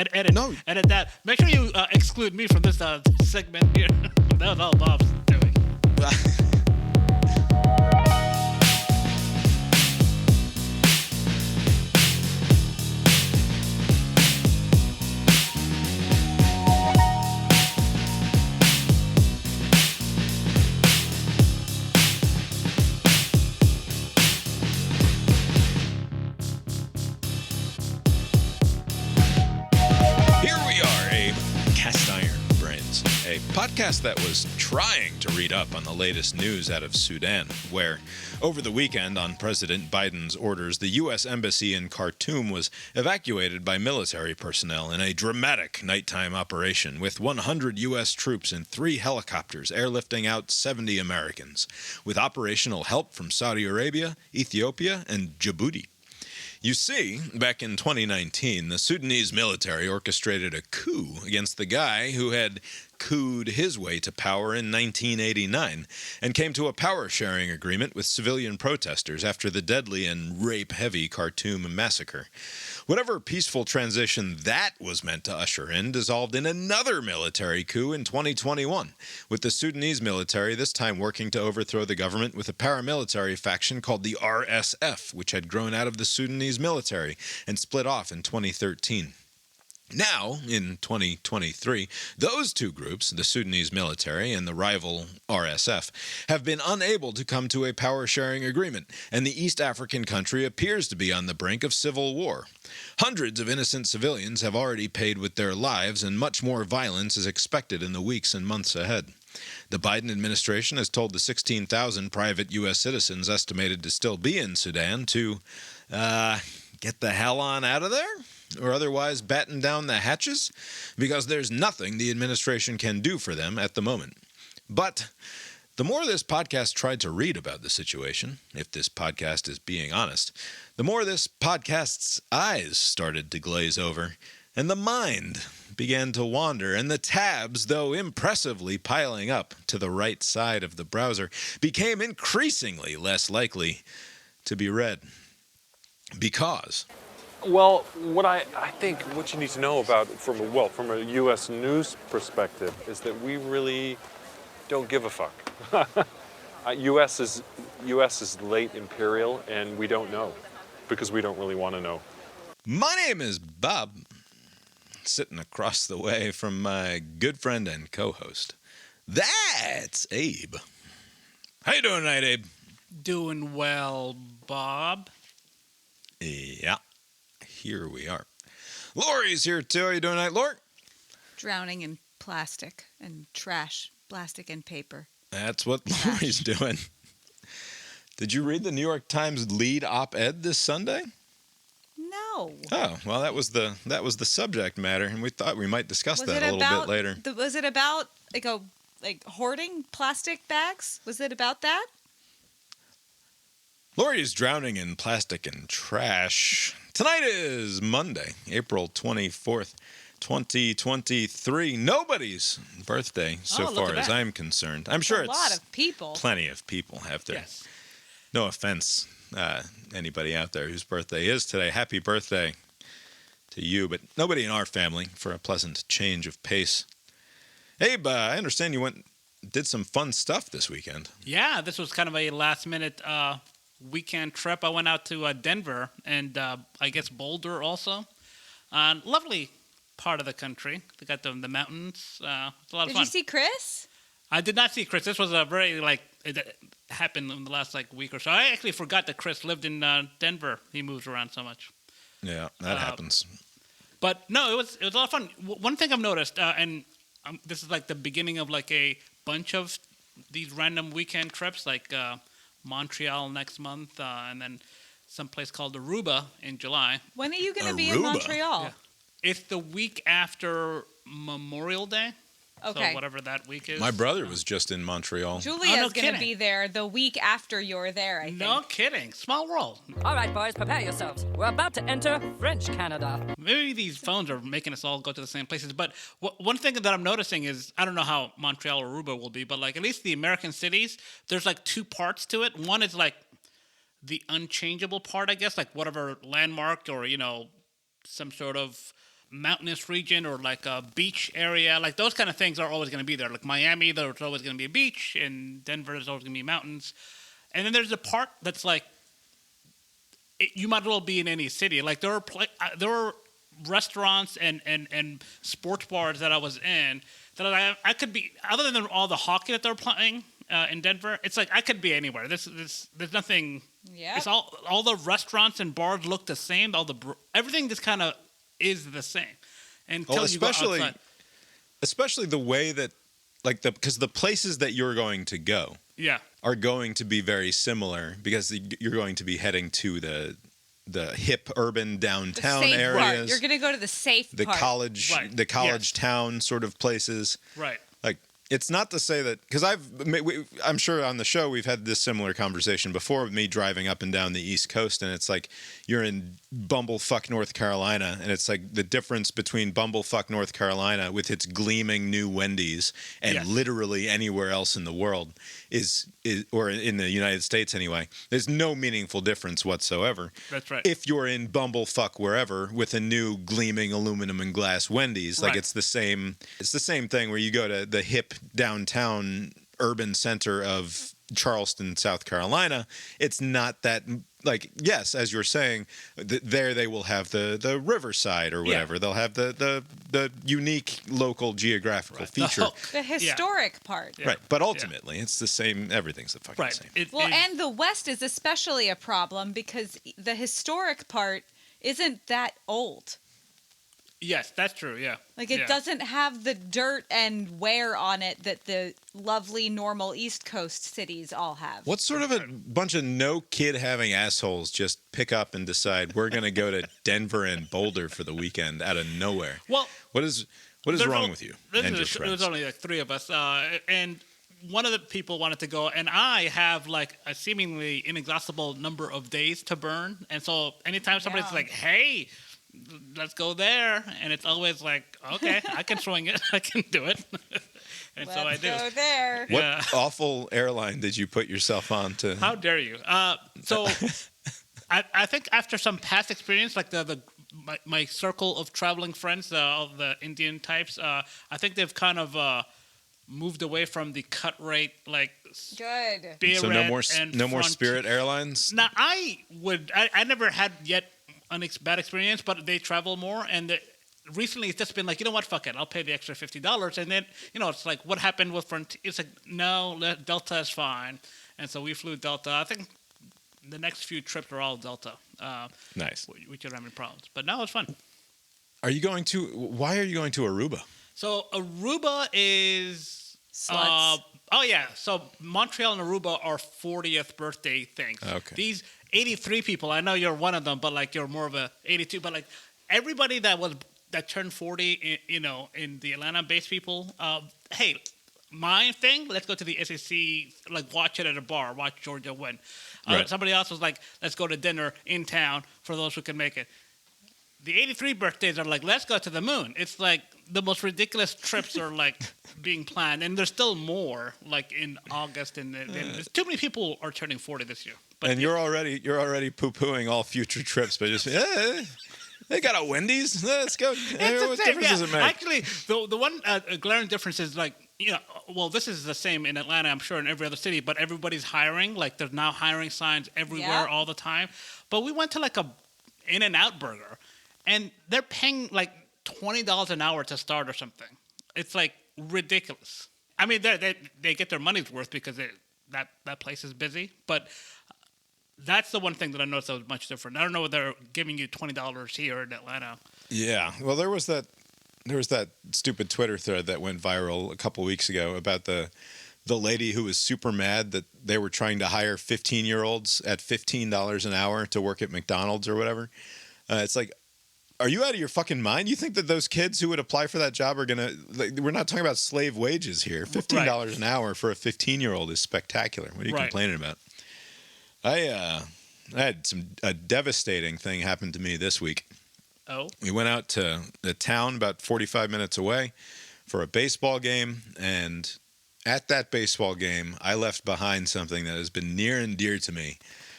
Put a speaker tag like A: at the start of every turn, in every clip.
A: Edit,
B: No.
A: edit that. Make sure you exclude me from this segment here. That was all Bob's doing.
B: Here we are, Abe. Cast Iron Brains, a podcast that was trying to read up on the latest news out of Sudan, where, over the weekend, on President Biden's orders, the U.S. Embassy in Khartoum was evacuated by military personnel in a dramatic nighttime operation, with 100 U.S. troops and 3 helicopters airlifting out 70 Americans, with operational help from Saudi Arabia, Ethiopia, and Djibouti. You see, back in 2019, the Sudanese military orchestrated a coup against the guy who had cooed his way to power in 1989 and came to a power-sharing agreement with civilian protesters after the deadly and rape-heavy Khartoum massacre. Whatever peaceful transition that was meant to usher in dissolved in another military coup in 2021, with the Sudanese military this time working to overthrow the government with a paramilitary faction called the RSF, which had grown out of the Sudanese military and split off in 2013. Now, in 2023, those two groups, the Sudanese military and the rival RSF, have been unable to come to a power-sharing agreement, and the East African country appears to be on the brink of civil war. Hundreds of innocent civilians have already paid with their lives, and much more violence is expected in the weeks and months ahead. The Biden administration has told the 16,000 private U.S. citizens estimated to still be in Sudan to, get the hell on out of there? Or otherwise batten down the hatches, because there's nothing the administration can do for them at the moment. But the more this podcast tried to read about the situation, if this podcast is being honest, the more this podcast's eyes started to glaze over, and the mind began to wander, and the tabs, though impressively piling up to the right side of the browser, became increasingly less likely to be read. Because...
C: Well, what I think what you need to know about from a U.S. news perspective is that we really don't give a fuck. U.S. is late imperial, and we don't know because we don't really want to know.
B: My name is Bob, sitting across the way from my good friend and co-host. That's Abe. How you doing tonight, Abe?
A: Doing well, Bob.
B: Yeah. Here we are. Lori's here too. How you doing tonight, Lori?
D: Drowning in plastic and trash, plastic and paper.
B: That's what Lori's doing. Did you read the New York Times lead op-ed this Sunday?
D: No.
B: Oh, well, that was the subject matter, and we thought we might discuss that a little bit later.
D: Was it about like hoarding plastic bags? Was it about that?
B: Lori is drowning in plastic and trash. Tonight is Monday, April 24th, 2023. Nobody's birthday so far as I'm concerned. I'm sure it's
D: a lot of people.
B: Plenty of people have their.
A: Yes.
B: No offense, anybody out there whose birthday is today. Happy birthday to you, but nobody in our family for a pleasant change of pace. Abe, I understand you did some fun stuff this weekend.
A: Yeah, this was kind of a last-minute weekend trip. I went out to Denver and I guess Boulder also. Lovely part of the country. They got the mountains. It's a lot of fun.
D: Did you see Chris?
A: I did not see Chris. This was a very it happened in the last week or so. I actually forgot that Chris lived in Denver. He moves around so much.
B: Yeah, that happens.
A: But no, it was a lot of fun. One thing I've noticed, and this is the beginning of a bunch of these random weekend trips, Montreal next month, and then some place called Aruba in July.
D: When are you going to be in Montreal?
A: Yeah. It's the week after Memorial Day.
D: Okay.
A: So whatever that week is.
B: My brother was just in Montreal.
D: Julia's going to be there the week after you're there, I think.
A: No kidding. Small world.
E: All right, boys, prepare yourselves. We're about to enter French Canada.
A: Maybe these phones are making us all go to the same places. But one thing that I'm noticing is, I don't know how Montreal or Aruba will be, but at least the American cities, there's two parts to it. One is the unchangeable part, I guess, whatever landmark or, some sort of mountainous region or like a beach area, like those kind of things are always going to be there. Like Miami, there's always going to be a beach, and Denver, there's always going to be mountains. And then there's a part that's like you might as well be in any city. Like there were restaurants and sports bars that I was in that I could be, other than all the hockey that they're playing in Denver. It's like I could be anywhere. There's nothing.
D: Yeah.
A: It's all the restaurants and bars look the same. Everything just kind of is the same. Until you go outside.
B: Especially the way that, like, because the places that you're going to go are going to be very similar because you're going to be heading to the hip urban downtown areas.
D: Part. You're going to go to the safe part.
B: College town sort of places.
A: Right.
B: Like, it's not to say that, because I'm sure on the show we've had this similar conversation before with me driving up and down the East Coast, and it's like you're in bumblefuck North Carolina, and it's like the difference between bumblefuck North Carolina with its gleaming new Wendy's and literally anywhere else in the world is or in the United States anyway. There's no meaningful difference whatsoever.
A: That's right.
B: If you're in bumblefuck wherever with a new gleaming aluminum and glass Wendy's, like it's the same thing where you go to the hip downtown urban center of Charleston, South Carolina. It's not that, like, yes, as you're saying, there they will have the riverside or whatever. They'll have the unique local geographical feature.
D: The historic part.
B: Right, but ultimately, it's the same. Everything's the fucking same.
D: And the West is especially a problem because the historic part isn't that old.
A: Yes, that's true, yeah.
D: Like, it doesn't have the dirt and wear on it that the lovely, normal East Coast cities all have.
B: What sort of a bunch of no-kid-having assholes just pick up and decide we're going to go to Denver and Boulder for the weekend out of nowhere?
A: Well,
B: what is wrong with you and your friends?
A: There was only like three of us, and one of the people wanted to go, and I have like a seemingly inexhaustible number of days to burn, and so anytime somebody's like, hey, let's go there, and it's always like, okay, I can swing it, I can do it, and so I do.
D: Let's go there.
B: What awful airline did you put yourself on to?
A: How dare you? So I think after some past experience, like my circle of traveling friends, all the Indian types, I think they've kind of moved away from the cut rate, like
D: good.
B: So no more Spirit Airlines.
A: Now I never had yet bad experience, but they travel more, and recently it's just been like, you know what, fuck it, I'll pay the extra $50, and then it's like, what happened with Frontier? It's like, no, Delta is fine, and so we flew Delta. I think the next few trips are all Delta.
B: Nice.
A: We don't have any problems, but no, it's fun.
B: Why are you going to Aruba?
A: So Aruba is
D: Sluts.
A: So Montreal and Aruba are 40th birthday things.
B: Okay.
A: These 83 people, I know you're one of them, but like you're more of a 82. But like everybody that turned 40, in the Atlanta-based people, hey, my thing, let's go to the SEC, like watch it at a bar, watch Georgia win.
B: Right.
A: Somebody else was like, let's go to dinner in town for those who can make it. The 83 birthdays are like, let's go to the moon. It's like the most ridiculous trips are like being planned, and there's still more like in August, and too many people are turning 40 this year. But
B: and you're already poo-pooing all future trips, but just they got a Wendy's. Let's go. What difference does it make?
A: Actually, the one glaring difference is like, this is the same in Atlanta, I'm sure, in every other city, but everybody's hiring. Like there's now hiring signs everywhere all the time. But we went to like a In-N-Out burger, and they're paying like $20 an hour to start or something. It's like ridiculous. I mean, they get their money's worth because that place is busy, but that's the one thing that I noticed that was much different. I don't know if they're giving you $20 here in Atlanta.
B: Yeah, well, there was that stupid Twitter thread that went viral a couple weeks ago about the lady who was super mad that they were trying to hire 15-year-olds at $15 an hour to work at McDonald's or whatever. It's like, are you out of your fucking mind? You think that those kids who would apply for that job are going to... Like, we're not talking about slave wages here. $15 an hour for a 15-year-old is spectacular. What are you complaining about? I had a devastating thing happen to me this week.
A: Oh?
B: We went out to the town about 45 minutes away for a baseball game, and at that baseball game, I left behind something that has been near and dear to me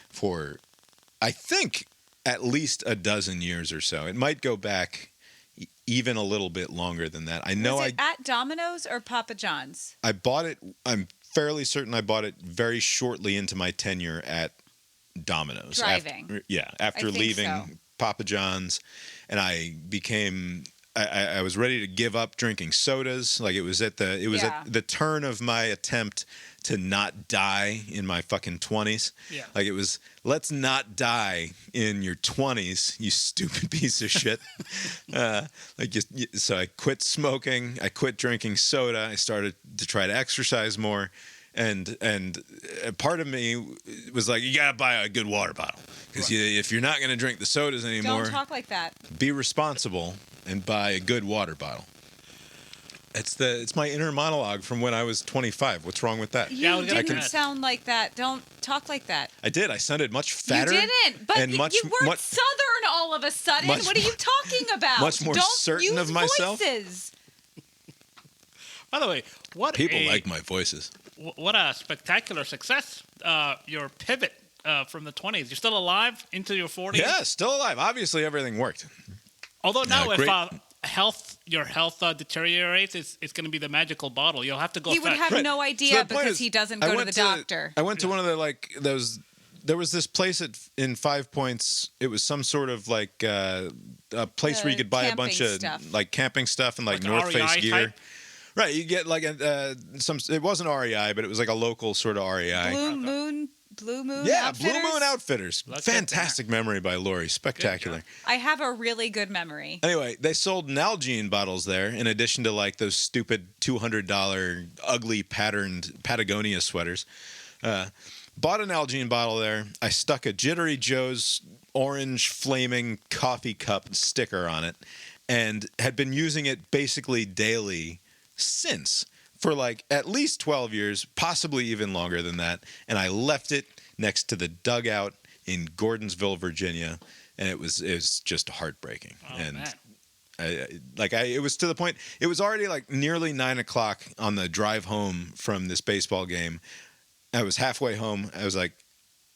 B: for, I think, at least a dozen years or so. It might go back even a little bit longer than that. I know
D: Was it at Domino's or Papa John's?
B: I bought it. I'm fairly certain I bought it very shortly into my tenure at Domino's.
D: Driving.
B: After
D: think
B: leaving
D: so.
B: Papa John's, and I became. I was ready to give up drinking sodas. Like it was at the turn of my attempt to not die in my fucking 20s.
A: Yeah.
B: Like it was, let's not die in your 20s, you stupid piece of shit. So I quit smoking. I quit drinking soda. I started to try to exercise more. And a part of me was like, you gotta buy a good water bottle because if you're not gonna drink the sodas anymore,
D: Don't talk like that.
B: be responsible and buy a good water bottle. It's my inner monologue from when I was 25. What's wrong with that?
A: Yeah, I
D: You
A: was gonna
D: didn't
A: say-
D: sound like that. Don't talk like that.
B: I did. I sounded much fatter.
D: You didn't. But
B: and much,
D: you weren't
B: much,
D: Southern all of a sudden.
B: much
D: What are you talking about?
B: much more
D: Don't
B: certain
D: use
B: of myself?
D: Voices.
A: By the way,
B: people like my voices.
A: What a spectacular success! Your pivot from the 20s. You're still alive into your 40s.
B: Yeah, still alive. Obviously, everything worked.
A: Although now,
B: great.
A: if your health deteriorates, it's going to be the magical bottle. You'll have to go.
D: He would have
B: Right.
D: no
B: So
D: idea
B: the point
D: because
B: is,
D: he doesn't
B: I
D: go to
B: went
D: the doctor.
B: I went to one of the those. There was this place in 5 Points. It was some sort of a place where you could buy a bunch of
D: camping stuff.
B: Camping stuff and
A: Like
B: North
A: REI
B: Face gear.
A: type?
B: Right, you get some. It wasn't REI, but it was like a local sort of REI.
D: Blue Moon
B: Yeah,
D: Outfitters?
B: Blue Moon Outfitters.
A: Look at
B: Fantastic memory by Lori. Spectacular.
D: I have a really good memory.
B: Anyway, they sold Nalgene bottles there in addition to those stupid $200 ugly patterned Patagonia sweaters. Bought an Nalgene bottle there. I stuck a Jittery Joe's orange flaming coffee cup sticker on it and had been using it basically daily since. For at least 12 years, possibly even longer than that. And I left it next to the dugout in Gordonsville, Virginia. And it was just heartbreaking.
A: Oh,
B: and
A: man.
B: it was to the point, it was already nearly 9 o'clock on the drive home from this baseball game. I was halfway home. I was like,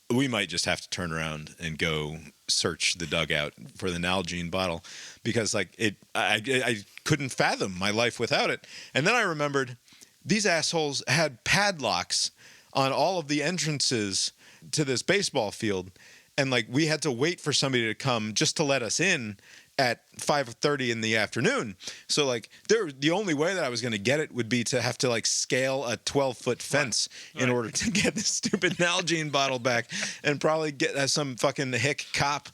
B: we might just have to turn around and go search the dugout for the Nalgene bottle because I couldn't fathom my life without it. And then I remembered these assholes had padlocks on all of the entrances to this baseball field. And we had to wait for somebody to come just to let us in at 5:30 in the afternoon. So the only way that I was going to get it would be to have to scale a 12-foot fence in order to get this stupid Nalgene bottle back and probably get some fucking hick cop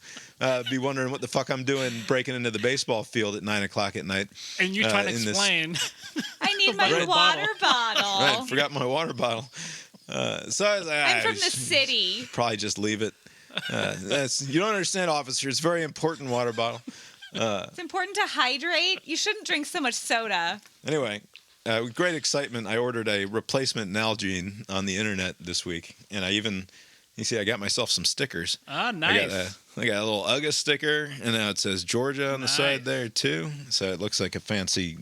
B: be wondering what the fuck I'm doing breaking into the baseball field at 9 o'clock at night.
A: And you're trying to explain.
D: I need my
A: Red
D: water bottle.
B: Right, forgot my water bottle. So I was like,
D: I'm from the city.
B: Probably just leave it. You don't understand, officer. It's a very important water bottle.
D: It's important to hydrate. You shouldn't drink so much soda.
B: Anyway, with great excitement, I ordered a replacement Nalgene on the internet this week, and I got myself some stickers.
A: Ah, nice.
B: I got a little UGA sticker, and now it says Georgia on the side there too. So it looks like a fancy.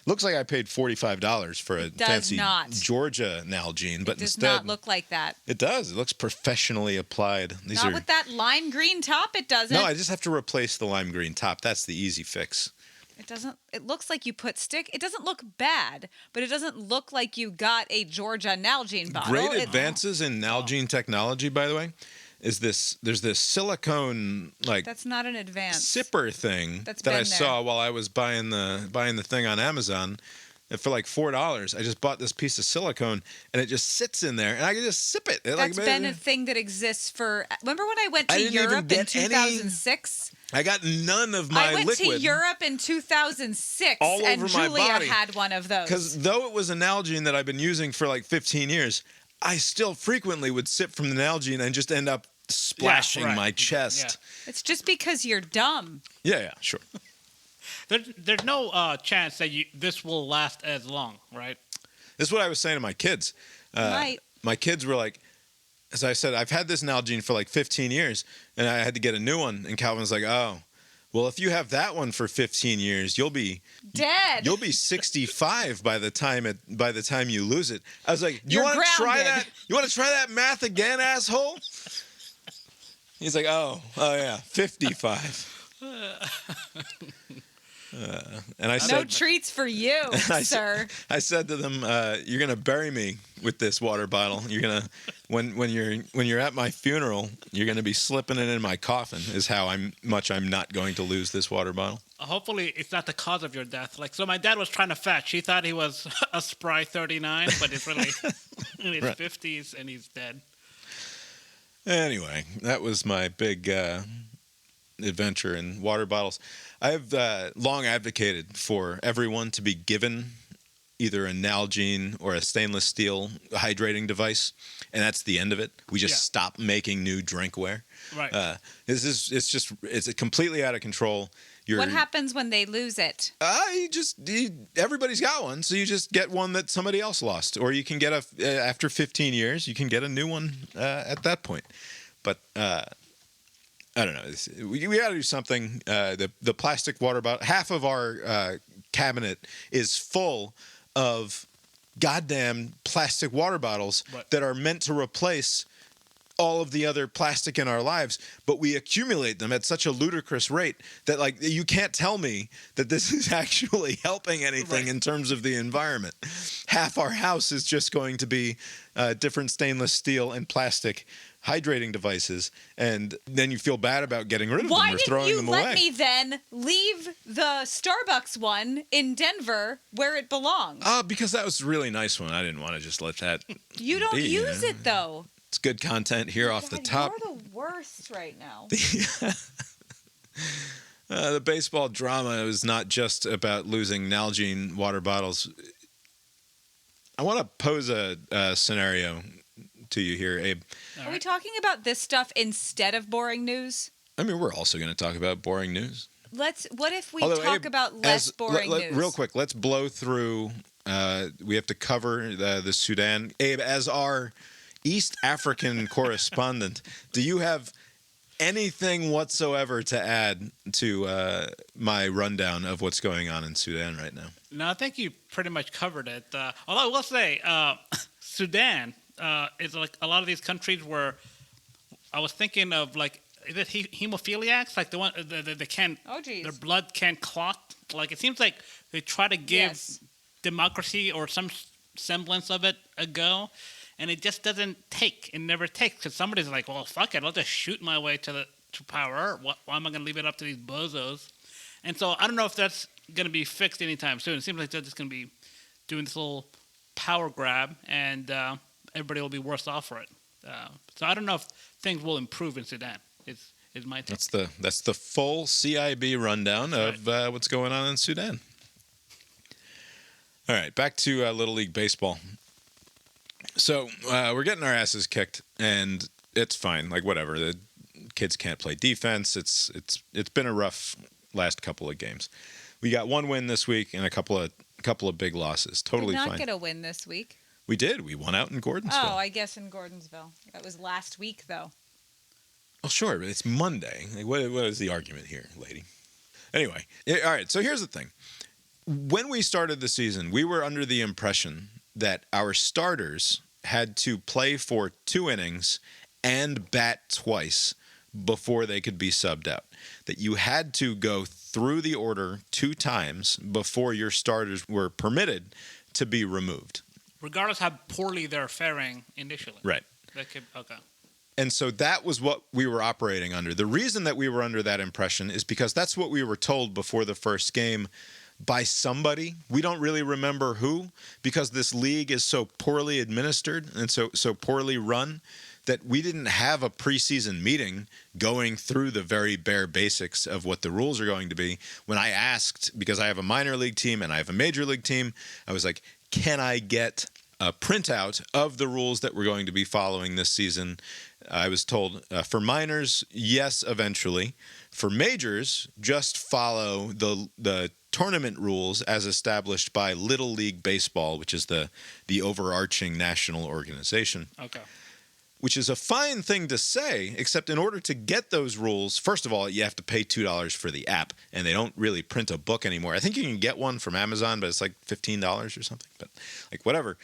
B: Looks like I paid $45 for a fancy Georgia Nalgene, but
D: It does
B: instead
D: not look like that.
B: it does. It looks professionally applied.
D: Not with that lime green top, it doesn't.
B: No, I just have to replace the lime green top. That's the easy fix.
D: It doesn't. It looks like you put stick. It doesn't look bad, but it doesn't look like you got a Georgia Nalgene bottle.
B: Great advances in Nalgene technology, by the way. There's this silicone
D: That's not an advance.
B: sipper thing
D: That's
B: that I
D: been
B: saw while I was buying the thing on Amazon. And for $4, I just bought this piece of silicone, and it just sits in there, and I can just sip it.
D: That's been a thing that exists for. Remember when I went to
B: didn't even
D: Europe in
B: get
D: 2006?
B: I got none of my
D: I went
B: liquid.
D: to Europe in 2006,
B: all
D: and
B: over my
D: Julia
B: body.
D: had one of those.
B: Because though it was a Nalgene that I've been using for 15 years, I still frequently would sip from the Nalgene and just end up splashing my chest.
D: It's just because you're dumb.
B: Yeah, sure.
A: There's no chance that this will last as long, right?
B: This is what I was saying to my kids.
D: Right.
B: My kids were like, as I said, I've had this Nalgene for 15 years, and I had to get a new one. And Calvin's like, oh, well, if you have that one for 15 years, you'll be
D: dead.
B: You'll be 65 by the time you lose it. I was like,
D: You're
B: want to try
D: grounded.
B: that? You want to try that math again, asshole? He's like, oh yeah, 55. And I
D: No
B: said,
D: treats for you, sir.
B: I said to them, "You're gonna bury me with this water bottle. You're gonna, when you're at my funeral, you're gonna be slipping it in my coffin. Is how I'm not going to lose this water bottle."
A: Hopefully, it's not the cause of your death. Like, so my dad was trying to fetch. He thought he was a spry 39, but he's really in his 50s and he's dead.
B: Anyway, that was my big adventure in water bottles. I've long advocated for everyone to be given either a Nalgene or a stainless steel hydrating device, and that's the end of it. We just stop making new drinkware.
A: Right.
B: It's completely out of control.
D: What happens when they lose it?
B: Everybody's got one, so you just get one that somebody else lost, or you can get after 15 years, you can get a new one at that point. But I don't know. We got to do something. The plastic water bottle. Half of our cabinet is full of goddamn plastic water bottles that are meant to replace all of the other plastic in our lives, but we accumulate them at such a ludicrous rate that, like, you can't tell me that this is actually helping anything in terms of the environment. Half our house is just going to be different stainless steel and plastic hydrating devices, and then you feel bad about getting rid of them or throwing them away.
D: Why didn't you let me then leave the Starbucks one in Denver where it belongs?
B: Because that was a really nice one. I didn't want to just let that
D: You don't use it, though.
B: It's good content here off the top.
D: You're the worst right now.
B: The baseball drama was not just about losing Nalgene water bottles. I want to pose a scenario to you here, Abe.
D: Are we talking about this stuff instead of boring news?
B: I mean, we're also going to talk about boring news.
D: What if we talk about less boring news?
B: Real quick, let's blow through. We have to cover the Sudan. Abe, as our East African correspondent, do you have anything whatsoever to add to my rundown of what's going on in Sudan right now?
A: No, I think you pretty much covered it. Although I will say, Sudan is like a lot of these countries where I was thinking of, like, is it hemophiliacs? Like the one they can't, their blood can't clot. Like, it seems like they try to give democracy or some semblance of it a go, and it just doesn't take. It never takes, because somebody's like, well, fuck it, I'll just shoot my way to power. Why am I going to leave it up to these bozos? And so I don't know if that's going to be fixed anytime soon. It seems like they're just going to be doing this little power grab, and everybody will be worse off for it. So I don't know if things will improve in Sudan. Is my take.
B: That's the full CIB rundown of what's going on in Sudan. All right, back to Little League Baseball. So we're getting our asses kicked, and it's fine. Like, whatever. The kids can't play defense. It's been a rough last couple of games. We got one win this week and a couple of big losses. Totally fine.
D: Did not get a win this week.
B: We did. We won out in Gordonsville.
D: Oh, I guess in Gordonsville. That was last week, though.
B: Oh, sure, but it's Monday. Like, what is the argument here, lady? Anyway, all right, so here's the thing. When we started the season, we were under the impression that our starters had to play for 2 innings and bat twice before they could be subbed out. That you had to go through the order 2 times before your starters were permitted to be removed.
A: Regardless how poorly they're faring initially.
B: Right.
A: Okay.
B: And so that was what we were operating under. The reason that we were under that impression is because that's what we were told before the first game by somebody. We don't really remember who, because this league is so poorly administered and so poorly run that we didn't have a preseason meeting going through the very bare basics of what the rules are going to be. When I asked, because I have a minor league team and I have a major league team, I was like, can I get a printout of the rules that we're going to be following this season? I was told for minors, yes, eventually. For majors, just follow the tournament rules as established by Little League Baseball, which is the overarching national organization.
A: Okay.
B: Which is a fine thing to say, except in order to get those rules, first of all, you have to pay $2 for the app, and they don't really print a book anymore. I think you can get one from Amazon, but it's like $15 or something. But like, whatever.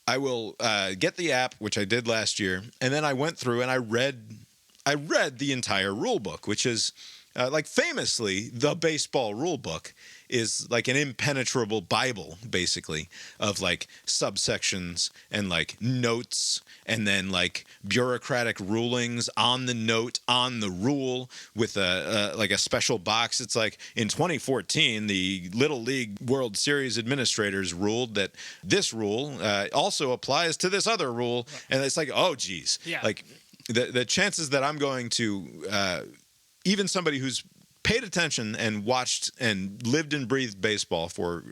B: I will get the app, which I did last year, and then I went through and I read the entire rule book, which is Like famously, the baseball rule book is like an impenetrable Bible, basically, of like subsections and like notes and then like bureaucratic rulings on the note, on the rule with like a special box. It's like in 2014, the Little League World Series administrators ruled that this rule also applies to this other rule. And it's like, oh, geez.
A: Yeah.
B: Like the chances that I'm going to even somebody who's paid attention and watched and lived and breathed baseball for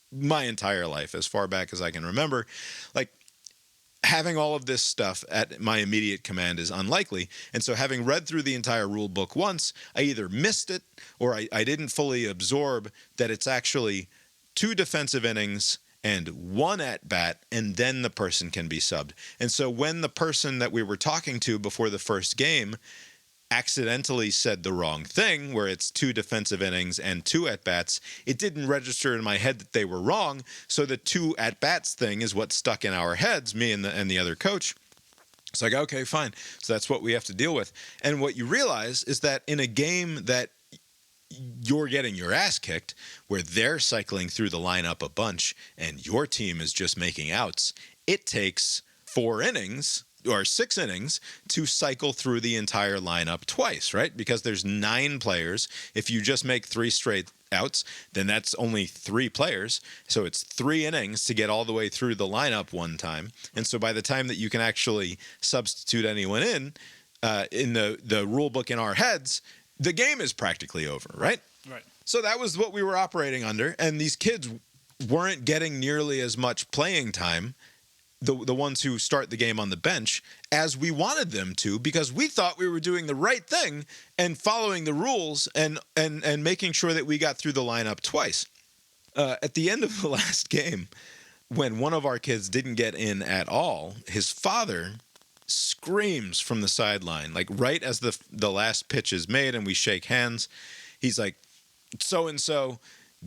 B: my entire life, as far back as I can remember, like having all of this stuff at my immediate command is unlikely. And so having read through the entire rule book once, I either missed it or I didn't fully absorb that it's actually 2 defensive innings and 1 at bat, and then the person can be subbed. And so when the person that we were talking to before the first game accidentally said the wrong thing, where it's 2 defensive innings and 2 at-bats, it didn't register in my head that they were wrong, so the 2 at-bats thing is what stuck in our heads, me and the other coach. It's like, okay, fine. So that's what we have to deal with. And what you realize is that in a game that you're getting your ass kicked, where they're cycling through the lineup a bunch and your team is just making outs, it takes 4 innings or 6 innings to cycle through the entire lineup twice, right? Because there's 9 players. If you just make 3 straight outs, then that's only 3 players. So it's 3 innings to get all the way through the lineup one time. And so by the time that you can actually substitute anyone in the rule book in our heads, the game is practically over, right?
A: Right.
B: So that was what we were operating under. And these kids weren't getting nearly as much playing time, the ones who start the game on the bench, as we wanted them to, because we thought we were doing the right thing and following the rules and making sure that we got through the lineup twice. At the end of the last game, when one of our kids didn't get in at all, his father screams from the sideline, like right as the last pitch is made and we shake hands. He's like, so-and-so,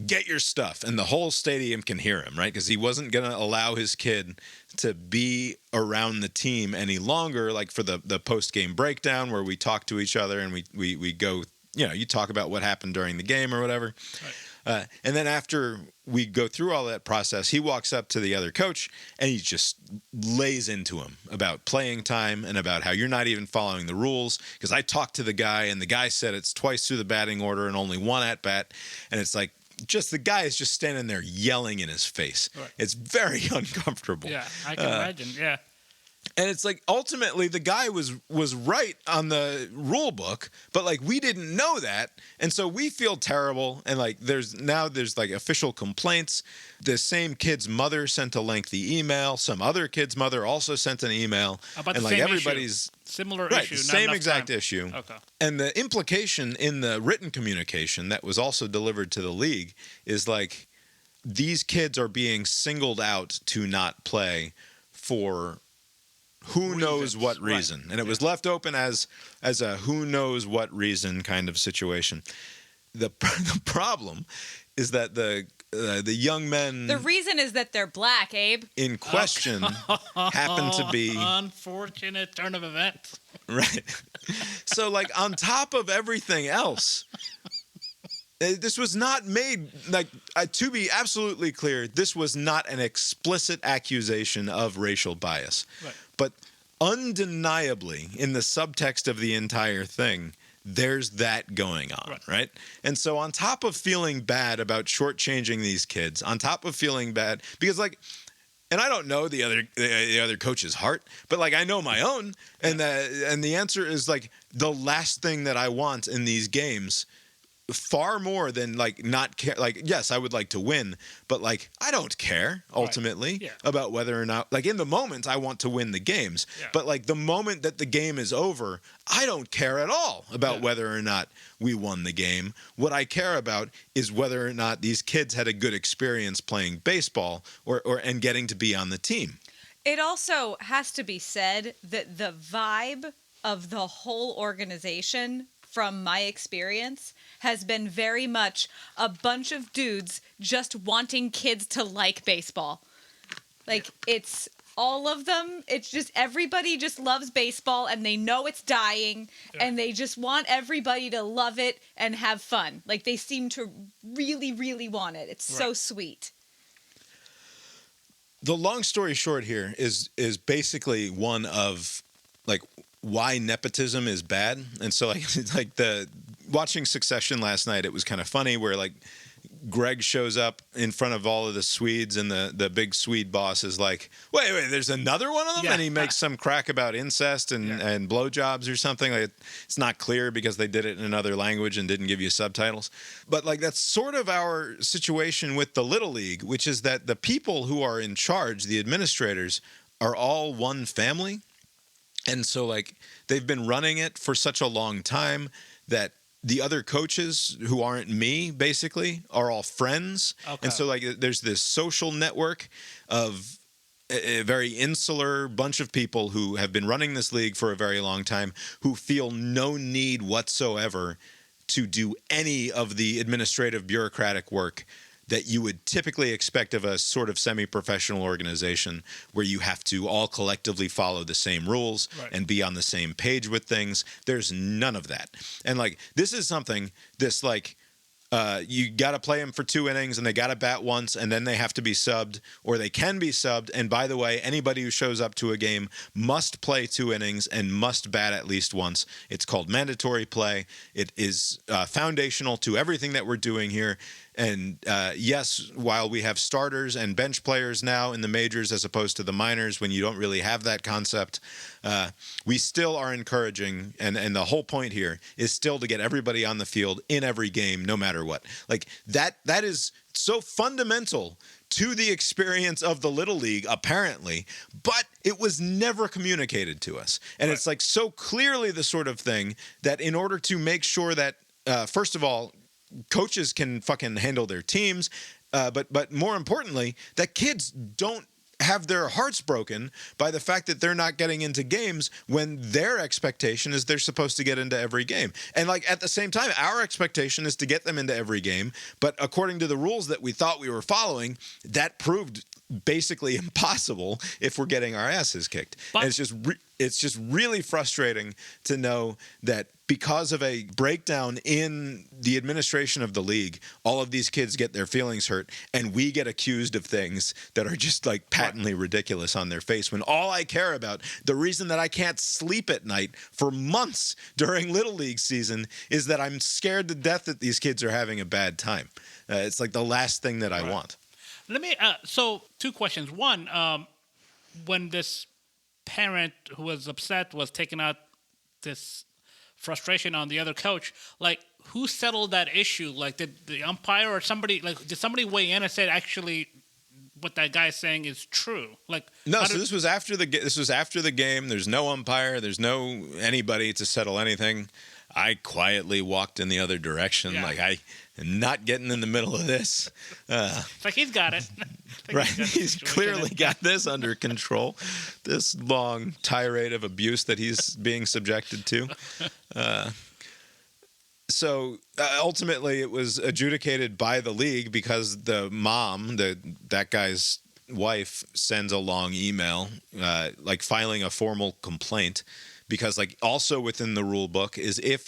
B: get your stuff. And the whole stadium can hear him, right? Because he wasn't going to allow his kid to be around the team any longer, like for the post-game breakdown where we talk to each other and we go, you talk about what happened during the game or whatever. Right. And then after we go through all that process, he walks up to the other coach and he just lays into him about playing time and about how you're not even following the rules. Because I talked to the guy and the guy said it's twice through the batting order and only 1 at bat. And it's like, just the guy is just standing there yelling in his face. Right. It's very uncomfortable.
A: Yeah, I can imagine. Yeah.
B: And it's like ultimately the guy was right on the rule book, but like we didn't know that, and so we feel terrible. And like there's like official complaints. The same kid's mother sent a lengthy email. Some other kid's mother also sent an email.
A: About
B: and
A: the
B: like
A: same
B: everybody's
A: issue. Similar
B: right,
A: issue.
B: The
A: not
B: same
A: enough
B: exact
A: time.
B: issue.
A: Okay.
B: And the implication in the written communication that was also delivered to the league is like these kids are being singled out to not play for who knows what reason. Right. And it was left open as a who knows what reason kind of situation. The problem is that the young men...
D: The reason is that they're black, Abe.
B: ...in question happen to be...
A: Unfortunate turn of events.
B: Right. So, like, on top of everything else... This was not made, like, to be absolutely clear, this was not an explicit accusation of racial bias. Right. But undeniably, in the subtext of the entire thing, there's that going on, right? And so on top of feeling bad about shortchanging these kids, on top of feeling bad, because, like, and I don't know the other coach's heart, but, like, I know my own, and the answer is, like, the last thing that I want in these games far more than like not care. Like, yes, I would like to win, but like I don't care ultimately about whether or not, like in the moment I want to win the games, but like the moment that the game is over, I don't care at all about whether or not we won the game. What I care about is whether or not these kids had a good experience playing baseball or and getting to be on the team.
D: It also has to be said that the vibe of the whole organization, from my experience, has been very much a bunch of dudes just wanting kids to like baseball. Like, it's all of them. It's just everybody just loves baseball and they know it's dying and they just want everybody to love it and have fun. Like they seem to really, really want it. It's so sweet.
B: The long story short here is basically one of like why nepotism is bad. And so like the watching Succession last night, it was kind of funny where like Greg shows up in front of all of the Swedes and the big Swede boss is like, wait, there's another one of them? And he makes some crack about incest and blowjobs or something. Like it's not clear because they did it in another language and didn't give you subtitles. But like that's sort of our situation with the Little League, which is that the people who are in charge, the administrators, are all one family. And so like they've been running it for such a long time that the other coaches who aren't me, basically, are all friends. Okay. And so, like, there's this social network of a very insular bunch of people who have been running this league for a very long time, who feel no need whatsoever to do any of the administrative bureaucratic work that you would typically expect of a sort of semi-professional organization where you have to all collectively follow the same rules and be on the same page with things. There's none of that. And like, this is something, you got to play them for 2 innings and they got to bat once and then they have to be subbed or they can be subbed. And by the way, anybody who shows up to a game must play 2 innings and must bat at least once. It's called mandatory play. It is foundational to everything that we're doing here. And yes, while we have starters and bench players now in the majors as opposed to the minors when you don't really have that concept, we still are encouraging, and the whole point here is still to get everybody on the field in every game, no matter what. Like that is so fundamental to the experience of the Little League, apparently, but it was never communicated to us. And it's like so clearly the sort of thing that in order to make sure that, first of all, coaches can fucking handle their teams, but more importantly, that kids don't have their hearts broken by the fact that they're not getting into games when their expectation is they're supposed to get into every game. And like at the same time, our expectation is to get them into every game, but according to the rules that we thought we were following, that proved basically impossible if we're getting our asses kicked. And it's just really frustrating to know that because of a breakdown in the administration of the league, all of these kids get their feelings hurt and we get accused of things that are just like patently ridiculous on their face, when all I care about, the reason that I can't sleep at night for months during Little League season, is that I'm scared to death that these kids are having a bad time. It's like the last thing that I want.
A: Let me, so 2 questions. One, when this parent who was upset was taking out this frustration on the other coach, like who settled that issue? Like did the umpire or somebody, like did somebody weigh in and say actually what that guy is saying is true? Like
B: no, so this was after the game. There's no umpire, there's no anybody to settle anything. I quietly walked in the other direction. Like I am not getting in the middle of this.
A: It's like he's got it.
B: Right. He's clearly got this under control. This long tirade of abuse that he's being subjected to. So ultimately it was adjudicated by the league because the mom, that guy's wife, sends a long email like filing a formal complaint. Because like also within the rule book is if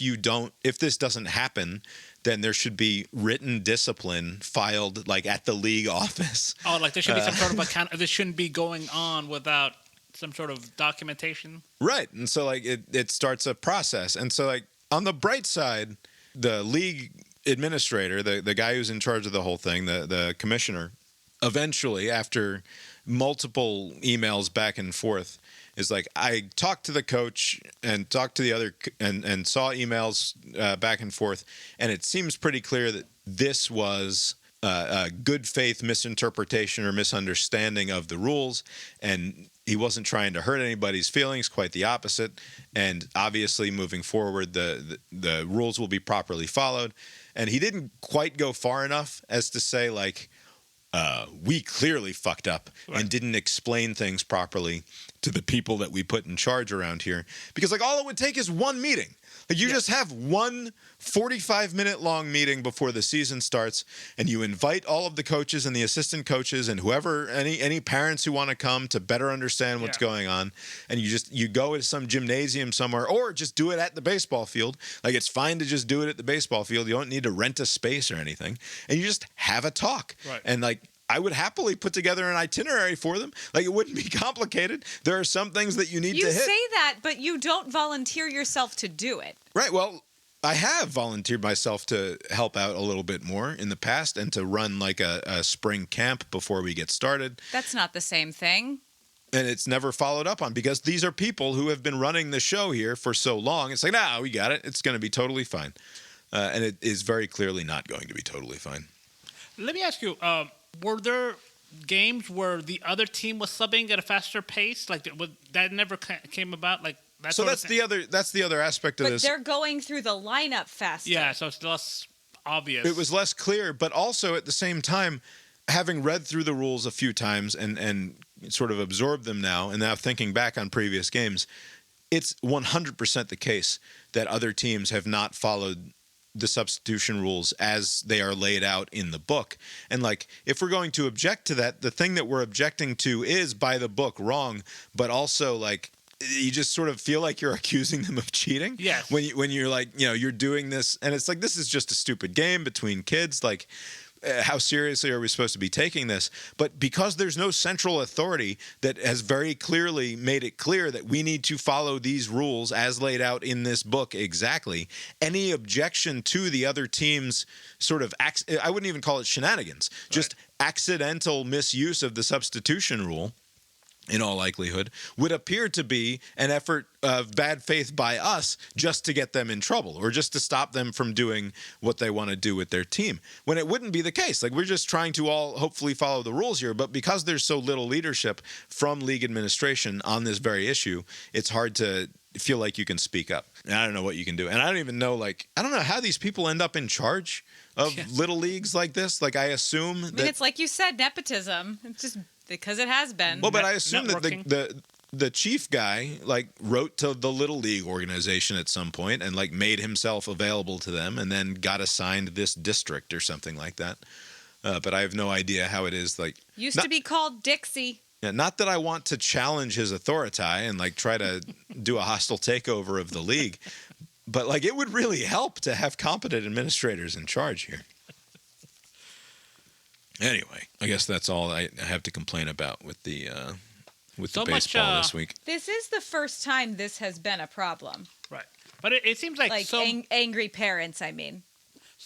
B: this doesn't happen, then there should be written discipline filed like at the league office.
A: Oh, like there should be some sort of account. This shouldn't be going on without some sort of documentation. Right.
B: And so like it starts a process. And so like on the bright side, the league administrator, the guy who's in charge of the whole thing, the commissioner, eventually after multiple emails back and forth, is like, I talked to the coach and talked to the other and saw emails back and forth, and it seems pretty clear that this was a good faith misinterpretation or misunderstanding of the rules, and he wasn't trying to hurt anybody's feelings, quite the opposite. And obviously, moving forward, the rules will be properly followed. And he didn't quite go far enough as to say like, we clearly fucked up and didn't explain things properly to the people that we put in charge around here. Because like all it would take is one meeting. Like you just have one 45-minute long meeting before the season starts, and you invite all of the coaches and the assistant coaches and whoever, any parents who want to come to better understand what's going on, and you go to some gymnasium somewhere, or just do it at the baseball field. Like it's fine to just do it at the baseball field. You don't need to rent a space or anything, and you just have a talk.
A: Right.
B: And like I would happily put together an itinerary for them. Like it wouldn't be complicated. There are some things that you need to hit.
D: You say that, but you don't volunteer yourself to do it.
B: Right. Well, I have volunteered myself to help out a little bit more in the past and to run like a spring camp before we get started.
D: That's not the same thing.
B: And it's never followed up on because these are people who have been running the show here for so long. It's like, nah, we got it. It's going to be totally fine. And it is very clearly not going to be totally fine.
A: Let me ask you, were there games where the other team was subbing at a faster pace? Like that never came about? Like that
B: So
A: sort
B: that's
A: of thing?
B: the other aspect of
D: But
B: this.
D: they're going through the lineup faster.
A: Yeah, so it's less obvious.
B: It was less clear, but also at the same time, having read through the rules a few times and sort of absorbed them now, and now thinking back on previous games, it's 100% the case that other teams have not followed the substitution rules as they are laid out in the book. And like, if we're going to object to that, the thing that we're objecting to is by the book wrong, but also like, you just sort of feel like you're accusing them of cheating.
A: Yes.
B: When you're like, you're doing this, and it's like, this is just a stupid game between kids. Like, how seriously are we supposed to be taking this? But because there's no central authority that has very clearly made it clear that we need to follow these rules as laid out in this book exactly, any objection to the other team's sort of, I wouldn't even call it shenanigans, just accidental misuse of the substitution rule, in all likelihood, would appear to be an effort of bad faith by us just to get them in trouble or just to stop them from doing what they want to do with their team, when it wouldn't be the case. Like, we're just trying to all hopefully follow the rules here, but because there's so little leadership from league administration on this very issue, it's hard to feel like you can speak up. And I don't know what you can do. And I don't even know, like, I don't know how these people end up in charge of little leagues like this. Like, I assume
D: I mean, it's like you said, nepotism. It's just because it has been.
B: Well, but I assume that
A: networking.
B: the chief guy like wrote to the little league organization at some point and like made himself available to them and then got assigned this district or something like that. But I have no idea how it is. Like,
D: Used to be called Dixie.
B: yeah, not that I want to challenge his authority and like try to do a hostile takeover of the league, but like it would really help to have competent administrators in charge here. Anyway, I guess that's all I have to complain about with the baseball this week.
D: This is the first time this has been a problem.
A: Right. But it seems like
D: angry parents, I mean.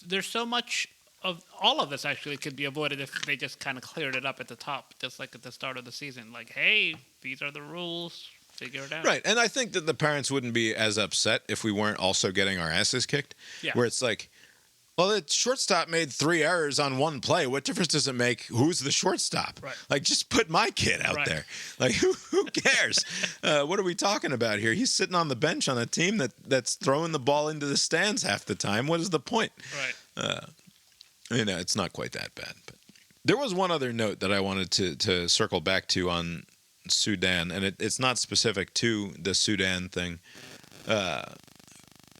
A: There's so much of all of this actually could be avoided if they just kind of cleared it up at the top, just like at the start of the season. Like, hey, these are the rules. Figure it out.
B: Right. And I think that the parents wouldn't be as upset if we weren't also getting our asses kicked. Yeah. Where it's like, well, the shortstop made 3 errors on one play. What difference does it make who's the shortstop?
A: Right.
B: Like, just put my kid out there. Like, who cares? What are we talking about here? He's sitting on the bench on a team that's throwing the ball into the stands half the time. What is the point?
A: Right.
B: It's not quite that bad. But there was one other note that I wanted to circle back to on Sudan, and it's not specific to the Sudan thing.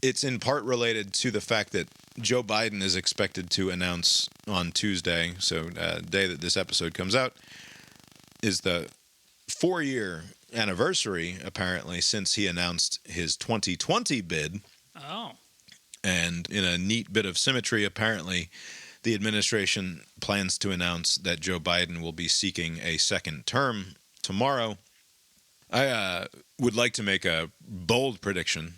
B: It's in part related to the fact that Joe Biden is expected to announce on Tuesday, so day that this episode comes out, is the 4-year anniversary, apparently, since he announced his 2020 bid.
A: Oh.
B: And in a neat bit of symmetry, apparently, the administration plans to announce that Joe Biden will be seeking a second term tomorrow. I would like to make a bold prediction,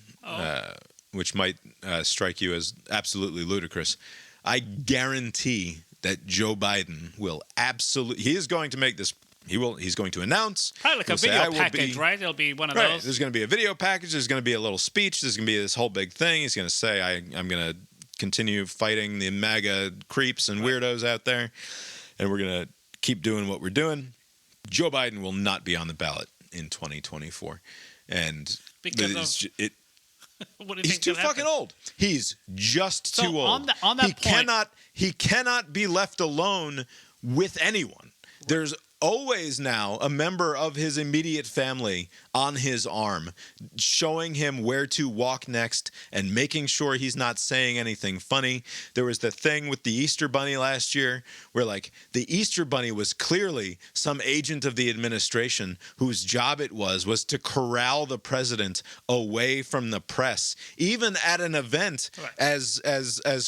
B: which might strike you as absolutely ludicrous. I guarantee that Joe Biden will he is going to make this. He's going to announce.
A: Probably like a video package, right? It'll be one of those.
B: There's going to be a video package. There's going to be a little speech. There's going to be this whole big thing. He's going to say, I'm going to continue fighting the MAGA creeps and weirdos out there, and we're going to keep doing what we're doing. Joe Biden will not be on the ballot in 2024. And
A: because
B: he's too fucking old. He's just too old.
A: On that point,
B: he cannot be left alone with anyone. There's always now a member of his immediate family on his arm, showing him where to walk next and making sure he's not saying anything funny. There was the thing with the Easter Bunny last year where, like, the Easter Bunny was clearly some agent of the administration whose job it was to corral the president away from the press, even at an event as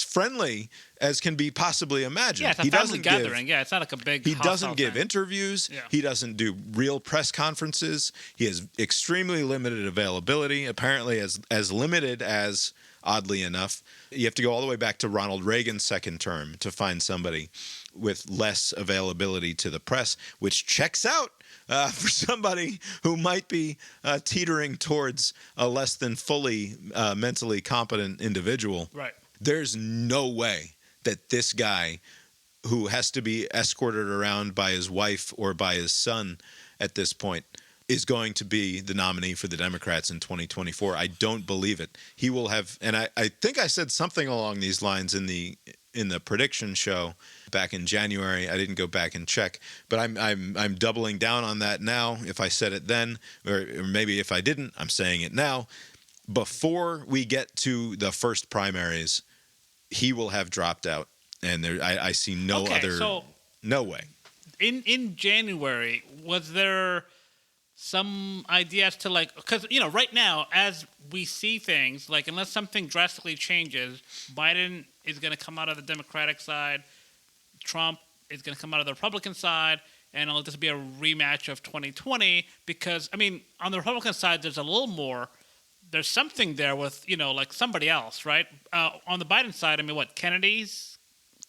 B: friendly as can be possibly imagined.
A: Yeah, it's a family gathering. It's not like a big.
B: He doesn't give
A: thing.
B: Interviews.
A: Yeah.
B: He doesn't do real press conferences. He has extremely limited availability. Apparently, as limited as, oddly enough, you have to go all the way back to Ronald Reagan's second term to find somebody with less availability to the press, which checks out for somebody who might be teetering towards a less than fully mentally competent individual.
A: Right.
B: There's no way that this guy, who has to be escorted around by his wife or by his son at this point, is going to be the nominee for the Democrats in 2024. I don't believe it. He will have, and I think I said something along these lines in the prediction show back in January. I didn't go back and check, but I'm doubling down on that now. If I said it then, or maybe if I didn't, I'm saying it now. Before we get to the first primaries, he will have dropped out, and I see no way.
A: In January, was there some idea as to, like, because right now as we see things, like, unless something drastically changes, Biden is going to come out of the Democratic side, Trump is going to come out of the Republican side, and it'll just be a rematch of 2020. Because on the Republican side, there's a little more. There's something there with, like somebody else, right? On the Biden side, Kennedy's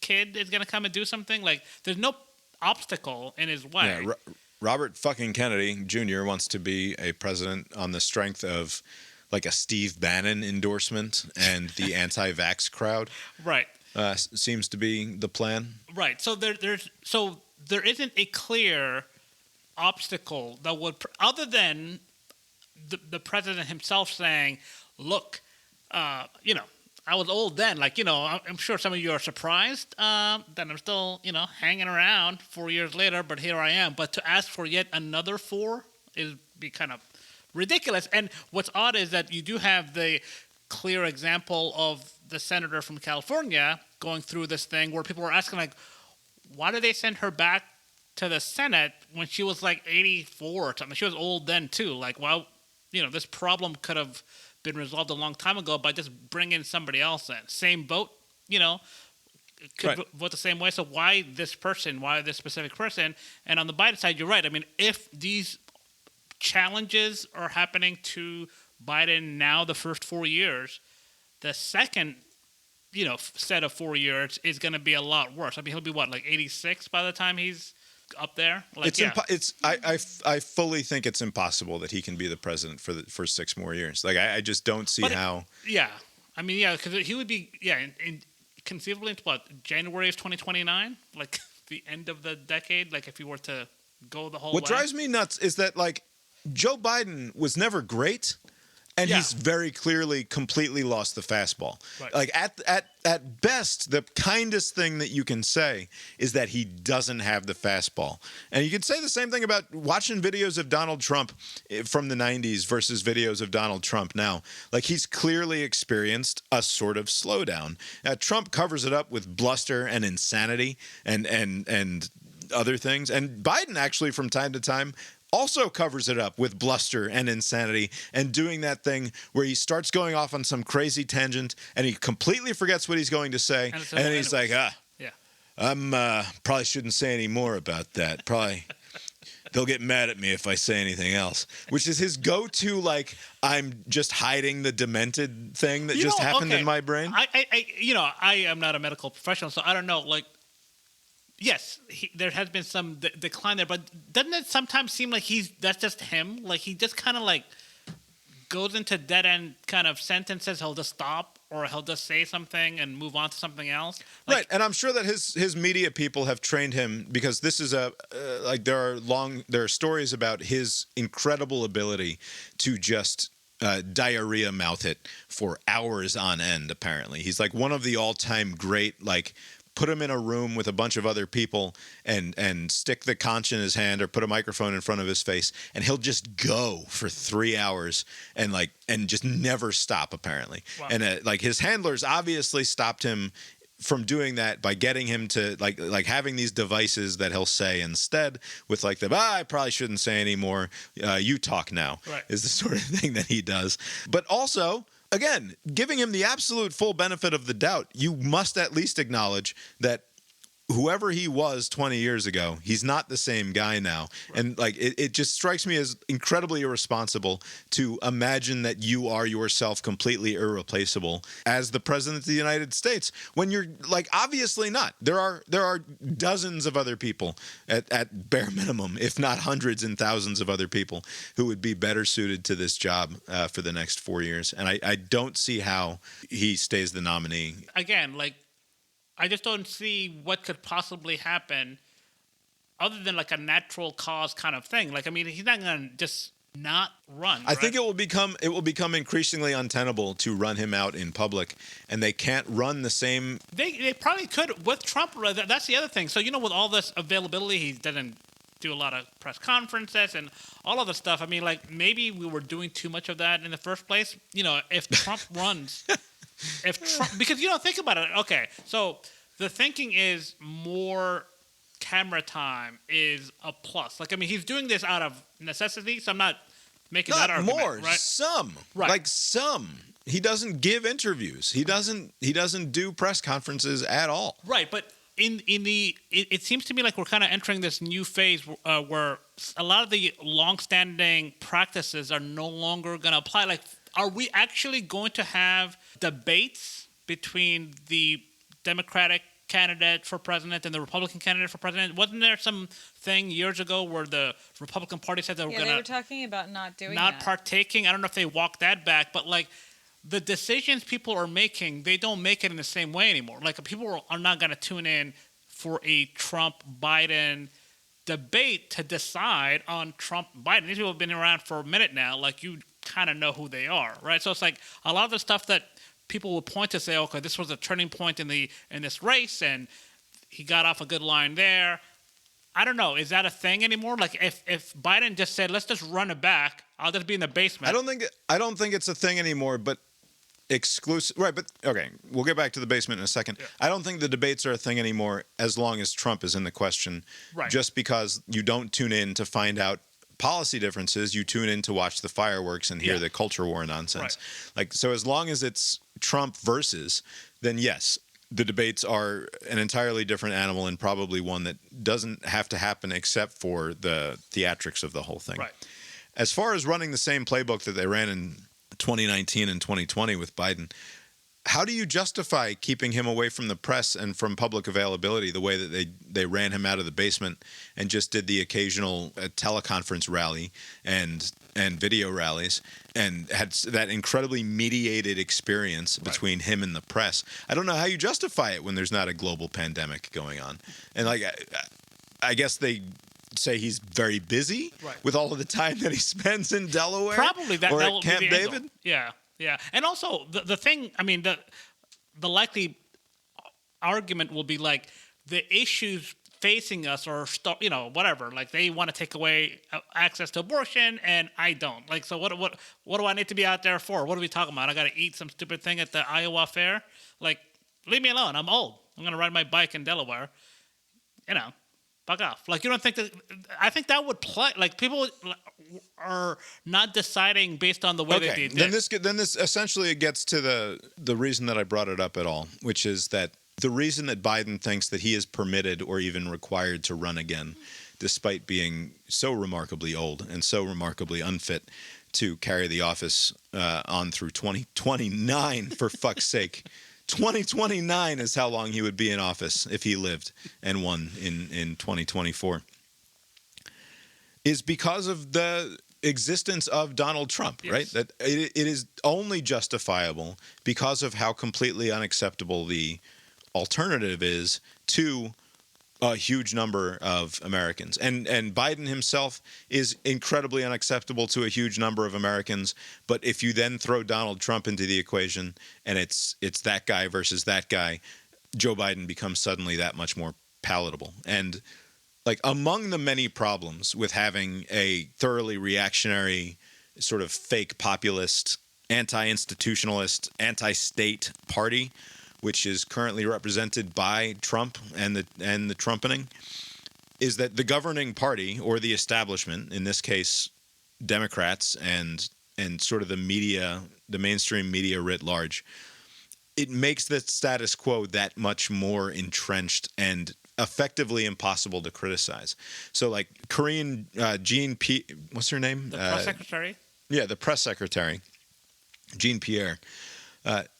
A: kid is going to come and do something? Like, there's no obstacle in his way.
B: Yeah, Robert fucking Kennedy Jr. wants to be a president on the strength of, like, a Steve Bannon endorsement and the anti-vax crowd.
A: Right.
B: Seems to be the plan.
A: Right. So there isn't a clear obstacle that would, other than the president himself saying, look, I was old then. Like, I'm sure some of you are surprised that I'm still, hanging around 4 years later, but here I am. But to ask for yet another 4 is be kind of ridiculous. And what's odd is that you do have the clear example of the senator from California going through this thing where people were asking, like, why did they send her back to the Senate when she was like 84 or something? She was old then too. Like, well, this problem could have been resolved a long time ago by just bringing somebody else in. Same vote, could vote the same way. So why this person? Why this specific person? And on the Biden side, you're right. If these challenges are happening to Biden now, the first 4 years, the second, set of 4 years is going to be a lot worse. He'll be what, like 86 by the time he's up there? Like,
B: I fully think it's impossible that he can be the president for 6 more years. Like, I just don't see how.
A: Because he would be, conceivably into what, January of 2029? Like, the end of the decade? Like, if he were to go the whole way?
B: What drives me nuts is that, like, Joe Biden was never great, and he's very clearly completely lost the fastball. Right. Like, at best, the kindest thing that you can say is that he doesn't have the fastball. And you can say the same thing about watching videos of Donald Trump from the 90s versus videos of Donald Trump now. Like, he's clearly experienced a sort of slowdown. Trump covers it up with bluster and insanity and other things. And Biden actually, from time to time, also covers it up with bluster and insanity and doing that thing where he starts going off on some crazy tangent and he completely forgets what he's going to say. And then he's like, I'm probably shouldn't say any more about that. Probably they'll get mad at me if I say anything else, which is his go-to, like, I'm just hiding the demented thing that just happened in my brain.
A: I am not a medical professional, so I don't know, like, yes, there has been some decline there, but doesn't it sometimes seem like that's just him? Like, he just kind of, like, goes into dead-end kind of sentences. He'll just stop, or he'll just say something and move on to something else. Like,
B: right, and I'm sure that his media people have trained him, because this is there are stories about his incredible ability to just diarrhea mouth it for hours on end. Apparently, he's like one of the all-time great, like, put him in a room with a bunch of other people and stick the conch in his hand or put a microphone in front of his face, and he'll just go for 3 hours and just never stop, apparently. Wow. And his handlers obviously stopped him from doing that by getting him to like having these devices that he'll say instead, with I probably shouldn't say anymore, you talk now, right, is the sort of thing that he does. But also, again, giving him the absolute full benefit of the doubt, you must at least acknowledge that whoever he was 20 years ago, he's not the same guy now. Right. And it just strikes me as incredibly irresponsible to imagine that you are yourself completely irreplaceable as the president of the United States, when you're obviously not. There are dozens of other people at bare minimum, if not hundreds and thousands of other people who would be better suited to this job for the next 4 years. And I don't see how he stays the nominee. Again,
A: I just don't see what could possibly happen other than a natural cause kind of thing. He's not going to just not run.
B: I think it will become increasingly untenable to run him out in public, and they can't run the same.
A: They probably could with Trump. That's the other thing. So, with all this availability, he didn't do a lot of press conferences and all of the stuff. Maybe we were doing too much of that in the first place. If Trump runs... because think about it. Okay, so the thinking is more camera time is a plus. He's doing this out of necessity, so I'm not making that argument.
B: More,
A: right?
B: Some. He doesn't give interviews. He doesn't do press conferences at all.
A: Right, but it seems to me like we're kind of entering this new phase where a lot of the long-standing practices are no longer going to apply. Are we actually going to have debates between the Democratic candidate for president and the Republican candidate for president? Wasn't there some thing years ago where the Republican Party said they were
D: they were talking about not
A: partaking? I don't know if they walked that back, but the decisions people are making, they don't make it in the same way anymore. People are not going to tune in for a Trump-Biden debate to decide on Trump-Biden. These people have been around for a minute now. You kind of know who they are, right? So it's a lot of the stuff that people would point to say, okay, this was a turning point in this race, and he got off a good line there. I don't know. Is that a thing anymore? If Biden just said, let's just run it back, I'll just be in the basement.
B: I don't think it's a thing anymore, but exclusive, right? But okay, we'll get back to the basement in a second. Yeah. I don't think the debates are a thing anymore as long as Trump is in the question. Right. Just because you don't tune in to find out policy differences, you tune in to watch the fireworks and hear the culture war nonsense. Right. So as long as it's Trump versus, then yes, the debates are an entirely different animal, and probably one that doesn't have to happen except for the theatrics of the whole thing. Right. As far as running the same playbook that they ran in 2019 and 2020 with Biden, how do you justify keeping him away from the press and from public availability the way that they ran him out of the basement and just did the occasional teleconference rally and video rallies and had that incredibly mediated experience between him and the press? I don't know how you justify it when there's not a global pandemic going on. And I guess they say he's very busy with all of the time that he spends in Delaware.
A: Probably that
B: or
A: that
B: at
A: will
B: Camp
A: be the
B: David.
A: Angle. Yeah. And also the thing, the likely argument will be the issues facing us are whatever. They want to take away access to abortion, and I don't. So what do I need to be out there for? What are we talking about? I got to eat some stupid thing at the Iowa fair? Leave me alone. I'm old. I'm gonna ride my bike in Delaware. Fuck off. You don't think that? I think that would play. People are not deciding based on the way that they did.
B: Then this essentially gets to the reason that I brought it up at all, which is that the reason that Biden thinks that he is permitted or even required to run again, despite being so remarkably old and so remarkably unfit to carry the office on through 2029, for fuck's sake. 2029 is how long he would be in office if he lived and won in 2024, is because of the existence of Donald Trump, right? That it is only justifiable because of how completely unacceptable the alternative is to a huge number of Americans. And Biden himself is incredibly unacceptable to a huge number of Americans. But if you then throw Donald Trump into the equation and it's that guy versus that guy, Joe Biden becomes suddenly that much more palatable. And like among the many problems with having a thoroughly reactionary, sort of fake populist, anti-institutionalist, anti-state party, which is currently represented by Trump and the Trumpening, is that the governing party or the establishment, in this case Democrats and sort of the media, the mainstream media writ large, it makes the status quo that much more entrenched and effectively impossible to criticize. So like Jean P. What's her name?
A: The press secretary?
B: Yeah, the press secretary, Jean Pierre.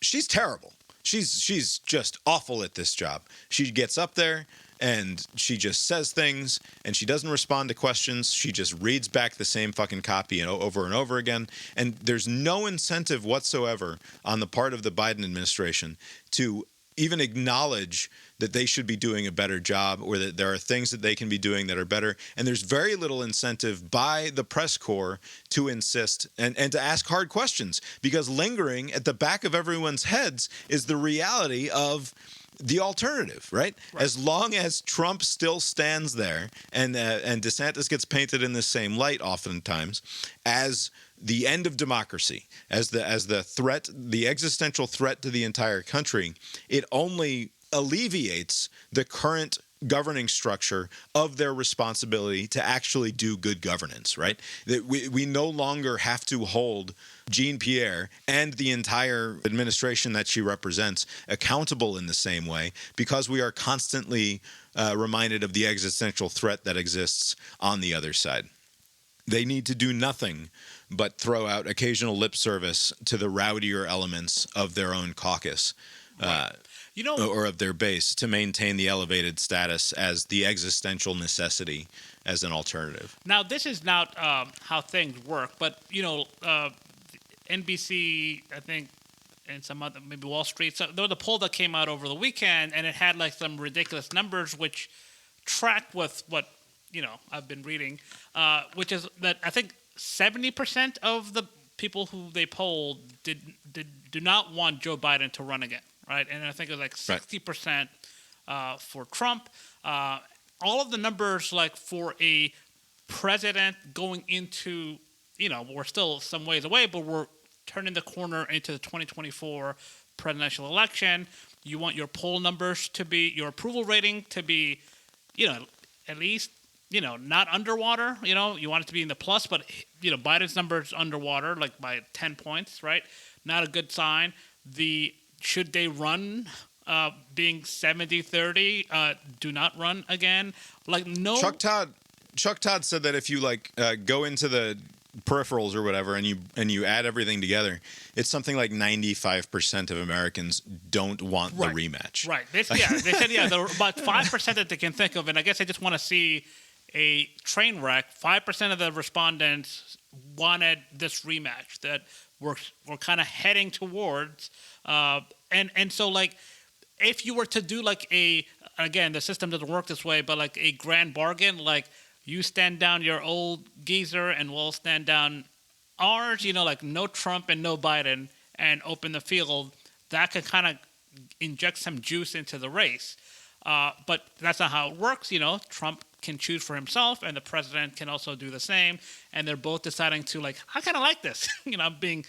B: She's terrible. She's just awful at this job. She gets up there and she just says things and she doesn't respond to questions. She just reads back the same fucking copy over and over again. And there's no incentive whatsoever on the part of the Biden administration to even acknowledge that they should be doing a better job or that there are things that they can be doing that are better. And there's very little incentive by the press corps to insist and to ask hard questions, because lingering at the back of everyone's heads is the reality of the alternative, right? As long as Trump still stands there and DeSantis gets painted in the same light oftentimes as the end of democracy, as the threat, the existential threat to the entire country, it only alleviates the current governing structure of their responsibility to actually do good governance, right? That we no longer have to hold Jean Pierre and the entire administration that she represents accountable in the same way, because we are constantly reminded of the existential threat that exists on the other side. They need to do nothing but throw out occasional lip service to the rowdier elements of their own caucus. Or of their base, to maintain the elevated status as the existential necessity as an alternative.
A: Now, this is not how things work, but, NBC, I think, and some other, maybe Wall Street, so there was a poll that came out over the weekend, and it had, like, some ridiculous numbers which track with what, I've been reading, which is that I think 70% of the people who they polled do not want Joe Biden to run again. Right, and I think it was like 60% for Trump. All of the numbers, like for a president going into, we're still some ways away, but we're turning the corner into the 2024 presidential election. You want your poll numbers to be, your approval rating to be, at least, not underwater. You want it to be in the plus, but Biden's numbers underwater, like by 10 points. Right, not a good sign. Should they run being 70-30, do not run again? Like, no.
B: Chuck Todd said that if you go into the peripherals or whatever and you add everything together, it's something like 95% of Americans don't want the rematch.
A: Right. They said about 5% that they can think of, and I guess they just want to see a train wreck. 5% of the respondents wanted this rematch that we're kind of heading towards. And so, like, if you were to do, like, again, the system doesn't work this way, but, like, a grand bargain, like, you stand down your old geezer and we'll stand down ours, like, no Trump and no Biden, and open the field, that could kind of inject some juice into the race. But that's not how it works, Trump can choose for himself, and the president can also do the same, and they're both deciding to, like, I kind of like this, being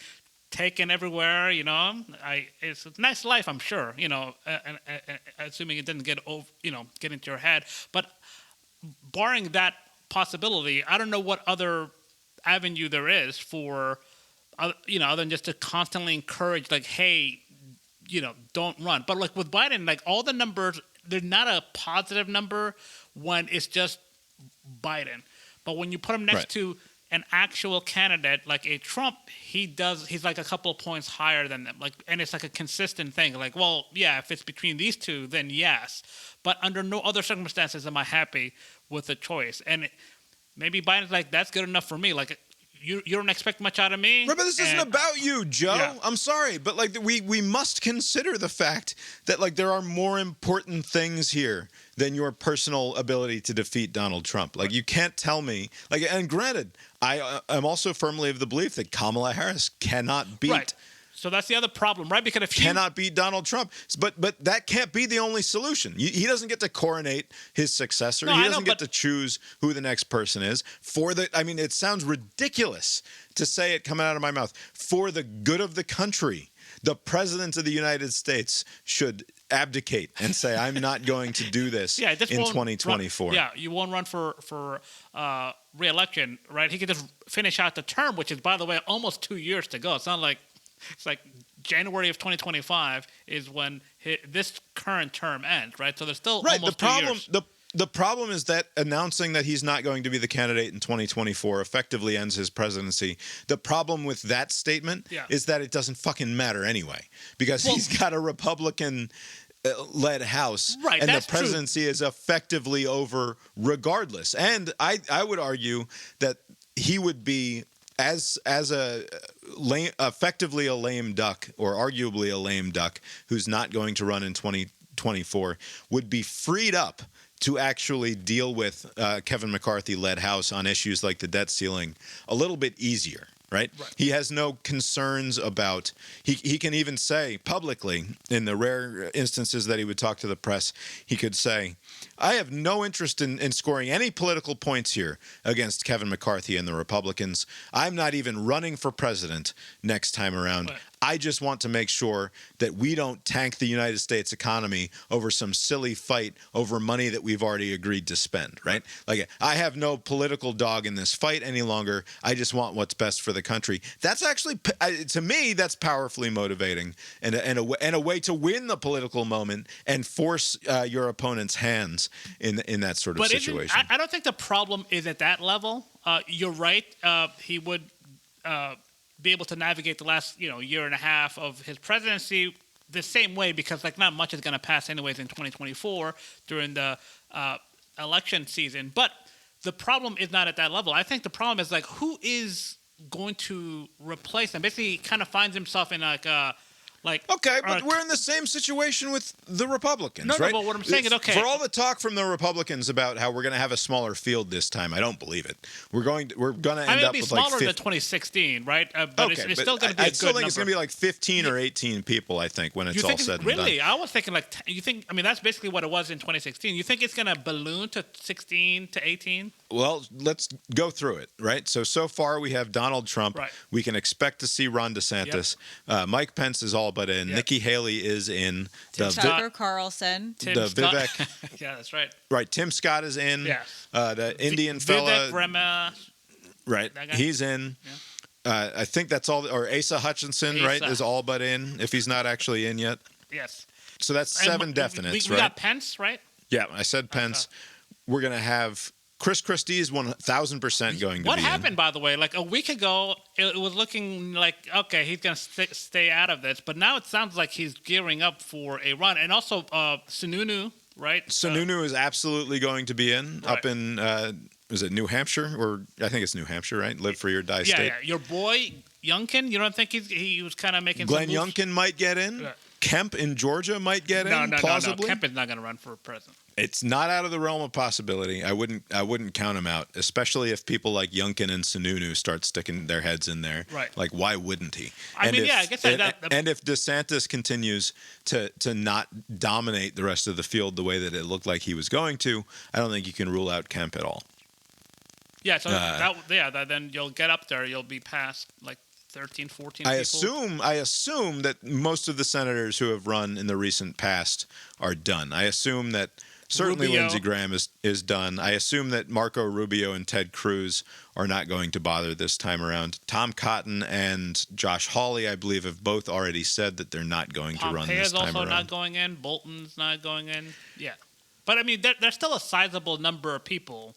A: taken everywhere, it's a nice life, I'm sure, and assuming it didn't get into your head. But barring that possibility, I don't know what other avenue there is for, other than just to constantly encourage, like, hey, don't run. But, like, with Biden, like, all the numbers, they're not a positive number when it's just Biden. But when you put him next to an actual candidate like a Trump, he's like a couple of points higher than them. Like, and it's like a consistent thing. Like, well, yeah, if it's between these two, then yes. But under no other circumstances am I happy with the choice. And maybe Biden's like, that's good enough for me. Like, you don't expect much out of me.
B: Right, but this isn't about you, Joe.
A: Yeah.
B: I'm sorry, but like we must consider the fact that like there are more important things here than your personal ability to defeat Donald Trump. Like, you can't tell me, like, and granted, I am also firmly of the belief that Kamala Harris cannot beat
A: So that's the other problem, right? Because if you
B: cannot beat Donald Trump. But that can't be the only solution. He doesn't get to coronate his successor.
A: No,
B: He
A: I know,
B: doesn't get
A: but-
B: to choose who the next person is. It sounds ridiculous to say it coming out of my mouth. For the good of the country, the president of the United States should abdicate and say, I'm not going to do this
A: yeah, this
B: in
A: won't
B: 2024.
A: Run, you won't run for re-election, right? He could just finish out the term, which is, by the way, almost 2 years to go. It's not like it's like January of 2025 is when this current term ends, right? So there's still almost 2 years.
B: The problem is that announcing that he's not going to be the candidate in 2024 effectively ends his presidency. The problem with that statement is that it doesn't fucking matter anyway, because he's got a Republican-led House,
A: right,
B: and the
A: that's
B: presidency is effectively over regardless. And I would argue that he would be effectively a lame duck, or arguably a lame duck, who's not going to run in 2024, would be freed up to actually deal with Kevin McCarthy-led House on issues like the debt ceiling a little bit easier, right? He has no concerns about he can even say publicly, in the rare instances that he would talk to the press, he could say, I have no interest in scoring any political points here against Kevin McCarthy and the Republicans. I'm not even running for president next time around.
A: Right.
B: I just want to make sure that we don't tank the United States economy over some silly fight over money that we've already agreed to spend, right? Like, I have no political dog in this fight any longer. I just want what's best for the country. That's actually, to me, that's powerfully motivating and a way to win the political moment and force your opponent's hands in that sort of situation.
A: I don't think the problem is at that level. You're right. He would be able to navigate the last year and a half of his presidency the same way, because like not much is going to pass anyways in 2024 during the election season. But the problem is not at that level. I think the problem is like who is going to replace him. Basically, he kind of finds himself in
B: Okay, but we're in the same situation with the Republicans, right?
A: No, but what I'm saying is, okay.
B: For all the talk from the Republicans about how we're going to have a smaller field this time, I don't believe it. We're going to end up
A: it'll
B: with
A: be
B: like
A: smaller than 2016, right? But it's still going to be a good
B: still think
A: number.
B: it's going to be like 15 or 18 people, I think, when it's all said and done.
A: Really? I was thinking like, you think, I mean, that's basically what it was in 2016. You think it's going to balloon to 16 to 18?
B: Well, let's go through it, right? So far we have Donald Trump.
A: Right.
B: We can expect to see Ron DeSantis. Mike Pence is all but in.
A: Yep.
B: Nikki Haley is in.
D: Tucker Carlson.
A: Tim Scott.
B: Vivek.
A: Yeah, that's right.
B: Right. Tim Scott is in.
A: Yes.
B: The Indian fella.
A: Vivek Rema.
B: Right.
A: That guy?
B: He's in.
A: Yeah.
B: I think that's all. Or Asa Hutchinson, right, is all but in, if he's not actually in yet.
A: Yes.
B: So that's 7 definites,
A: we
B: right?
A: got Pence, right?
B: Yeah, I said Pence. We're going to have Chris Christie is 1,000% going to
A: What
B: be
A: happened,
B: in.
A: by the way? Like a week ago, it was looking like, okay, he's going to stay out of this. But now it sounds like he's gearing up for a run. And also Sununu, right?
B: Sununu is absolutely going to be in
A: Right.
B: up in, is it New Hampshire? Or I think it's New Hampshire, right? Live Free or Die State.
A: Yeah. Your boy, Youngkin, you don't think he was kind of making
B: Glenn
A: some moves?
B: Youngkin might get in.
A: Yeah.
B: Kemp in Georgia might get in,
A: No.
B: plausibly.
A: Kemp is not going to run for president.
B: It's not out of the realm of possibility. I wouldn't count him out, especially if people like Youngkin and Sununu start sticking their heads in there.
A: Right.
B: Like, why wouldn't he?
A: I guess that.
B: And if DeSantis continues to not dominate the rest of the field the way that it looked like he was going to, I don't think you can rule out Kemp at all.
A: Yeah, so then you'll get up there. You'll be past like 13, 14
B: I
A: people.
B: assume that most of the senators who have run in the recent past are done. I assume that certainly
A: Rubio.
B: Lindsey Graham is done. I assume that Marco Rubio and Ted Cruz are not going to bother this time around. Tom Cotton and Josh Hawley, I believe, have both already said that they're not going to run this
A: Pompeo's
B: time
A: also
B: around.
A: not going in. Bolton's not going in. Yeah. But, I mean, there's still a sizable number of people.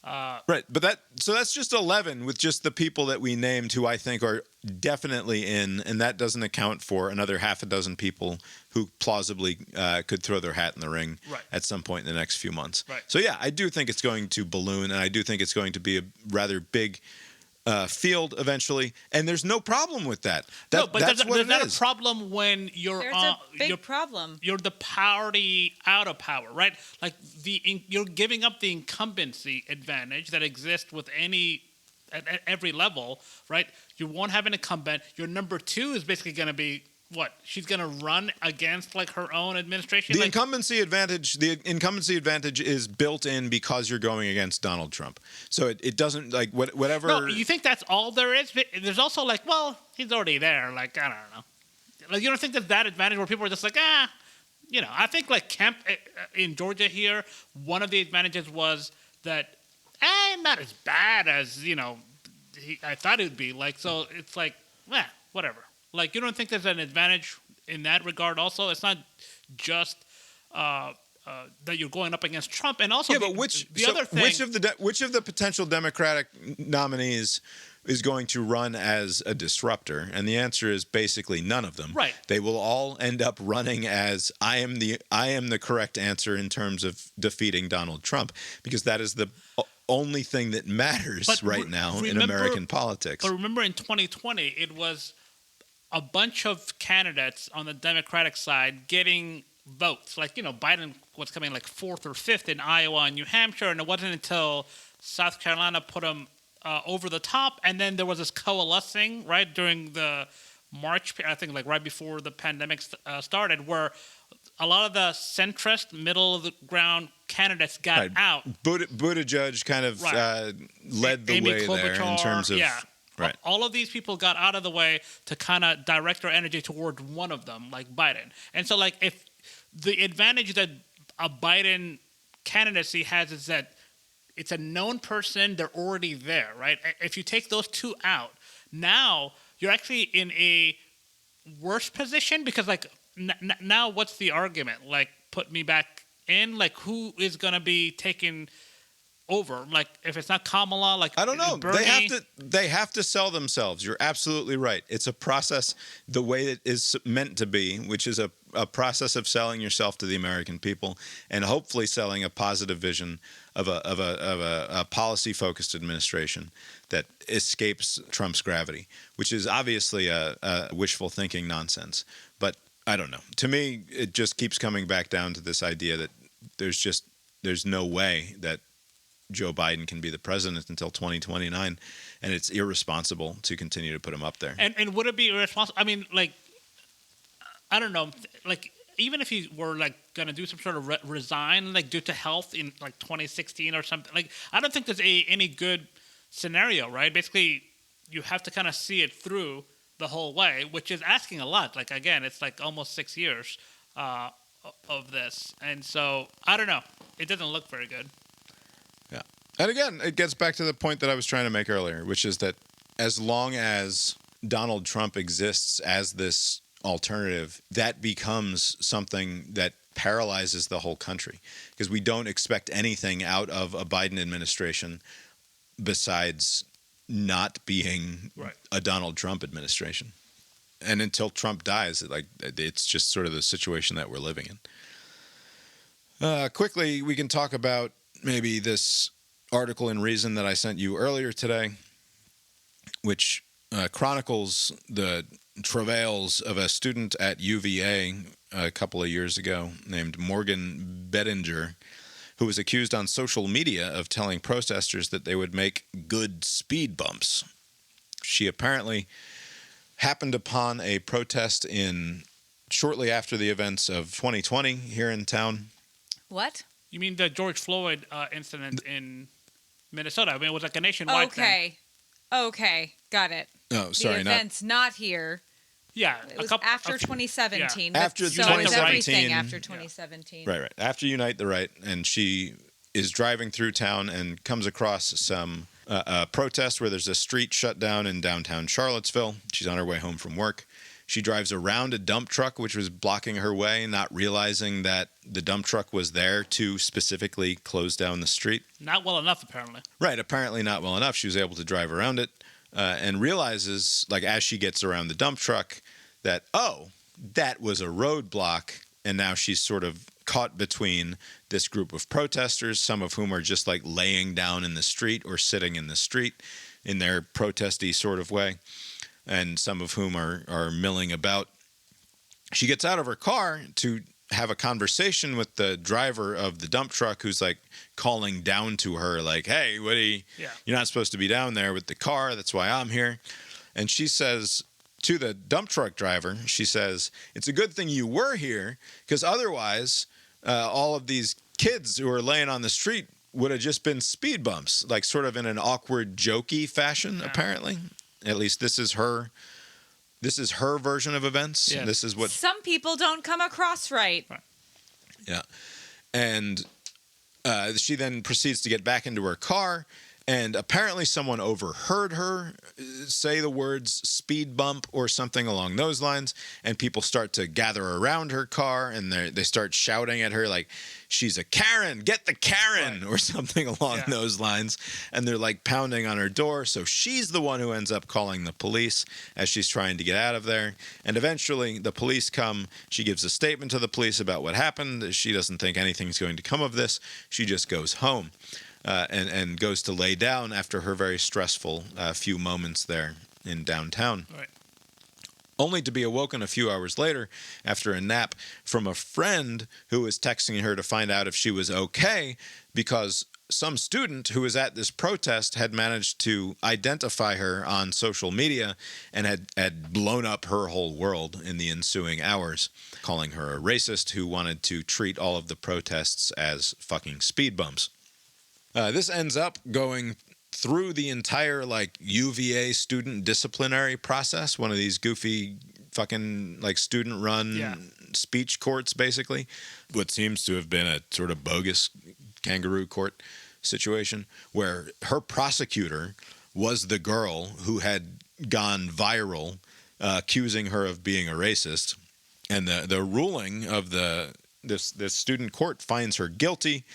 B: Right, but that's just 11 with just the people that we named who I think are definitely in, and that doesn't account for another half a dozen people who plausibly could throw their hat in the ring at some point in the next few months.
A: Right.
B: So yeah, I do think it's going to balloon, and I do think it's going to be a rather big field eventually, and there's no problem with that.
A: But
B: that's what
A: there's not
B: it is.
A: a problem when you're
D: There's a big problem.
A: You're the party out of power, right? Like you're giving up the incumbency advantage that exists with any at every level, right? You won't have an incumbent. Your number two is basically going to be what? She's going to run against like her own administration.
B: The incumbency advantage is built in because you're going against Donald Trump. So it doesn't like whatever.
A: No, you think that's all there is? There's also like, well, he's already there. Like, I don't know. Like, you don't think there's that advantage where people are just like, I think like Kemp in Georgia here, one of the advantages was that not as bad as, I thought it would be. Like, so it's like, whatever. Like, you don't think there's an advantage in that regard also? It's not just that you're going up against Trump. And also,
B: but which of the potential Democratic nominees is going to run as a disruptor? And the answer is basically none of them.
A: Right.
B: They will all end up running as I am the correct answer in terms of defeating Donald Trump, because that is the only thing that matters now in American politics.
A: But remember in 2020, it was a bunch of candidates on the Democratic side getting votes. Like, Biden was coming like 4th or 5th in Iowa and New Hampshire, and it wasn't until South Carolina put him over the top, and then there was this coalescing, right, during the March, I think like right before the pandemic started, where a lot of the centrist, middle of the ground candidates got out.
B: Buttigieg kind of led the way there in terms of...
A: Yeah.
B: Right.
A: All of these people got out of the way to kind of direct their energy toward one of them, like Biden. And so, like, if the advantage that a Biden candidacy has is that it's a known person, they're already there, right? If you take those two out, now you're actually in a worse position because, like, now what's the argument? Like, put me back in? Like, who is going to be taking over? Like, if it's not Kamala, like,
B: I don't know.
A: Bernie.
B: They have to sell themselves. You're absolutely right. It's a process the way it is meant to be, which is a process of selling yourself to the American people and hopefully selling a positive vision of a policy-focused administration that escapes Trump's gravity, which is obviously a wishful thinking nonsense. But I don't know. To me, it just keeps coming back down to this idea that there's no way that Joe Biden can be the president until 2029, and it's irresponsible to continue to put him up there.
A: And would it be irresponsible? I mean, like, I don't know. Like, even if he were, like, going to do some sort of resign, like, due to health in, like, 2016 or something, like, I don't think there's any good scenario, right? Basically, you have to kind of see it through the whole way, which is asking a lot. Like, again, it's, like, almost 6 years of this. And so, I don't know. It doesn't look very good.
B: Yeah. And again, it gets back to the point that I was trying to make earlier, which is that as long as Donald Trump exists as this alternative, that becomes something that paralyzes the whole country, because we don't expect anything out of a Biden administration besides not being a Donald Trump administration. And until Trump dies, it's just sort of the situation that we're living in. Quickly, we can talk about maybe this article in Reason that I sent you earlier today, which chronicles the travails of a student at UVA a couple of years ago named Morgan Bettinger, who was accused on social media of telling protesters that they would make good speed bumps. She apparently happened upon a protest shortly after the events of 2020 here in town.
D: What?
A: You mean the George Floyd incident in Minnesota? I mean, it was like a nationwide thing.
D: Okay, got it.
B: Oh, sorry.
D: The event's not here.
A: Yeah.
D: It was after 2017.
B: Yeah. After
D: so
B: 2017.
D: it's everything after 2017.
B: Right. After Unite the Right. And she is driving through town and comes across some protest where there's a street shut down in downtown Charlottesville. She's on her way home from work. She drives around a dump truck, which was blocking her way, not realizing that the dump truck was there to specifically close down the street.
A: Not well enough, apparently.
B: Right, apparently not well enough. She was able to drive around it and realizes, like, as she gets around the dump truck, that, that was a roadblock, and now she's sort of caught between this group of protesters, some of whom are just, like, laying down in the street or sitting in the street in their protesty sort of way, and some of whom are milling about. She gets out of her car to have a conversation with the driver of the dump truck who's like calling down to her like, hey, you're not supposed to be down there with the car. That's why I'm here. And she says to the dump truck driver, she says, it's a good thing you were here because otherwise all of these kids who are laying on the street would have just been speed bumps, like sort of in an awkward, jokey fashion, apparently. At least this is her version of events.
A: Yeah.
B: This is what
D: Some people don't come across right.
B: Yeah. And she then proceeds to get back into her car, and apparently someone overheard her say the words speed bump or something along those lines, and people start to gather around her car, and they start shouting at her like, she's a Karen, get the Karen, or something along those lines, and they're like pounding on her door, so she's the one who ends up calling the police as she's trying to get out of there, and eventually the police come. She gives a statement to the police about what happened. She doesn't think anything's going to come of this. She just goes home. And goes to lay down after her very stressful few moments there in downtown.
A: Right.
B: Only to be awoken a few hours later after a nap from a friend who was texting her to find out if she was okay because some student who was at this protest had managed to identify her on social media and had blown up her whole world in the ensuing hours, calling her a racist who wanted to treat all of the protests as fucking speed bumps. This ends up going through the entire like UVA student disciplinary process, one of these goofy fucking like student run speech courts, basically. What seems to have been a sort of bogus kangaroo court situation where her prosecutor was the girl who had gone viral accusing her of being a racist. And the ruling of this student court finds her guilty.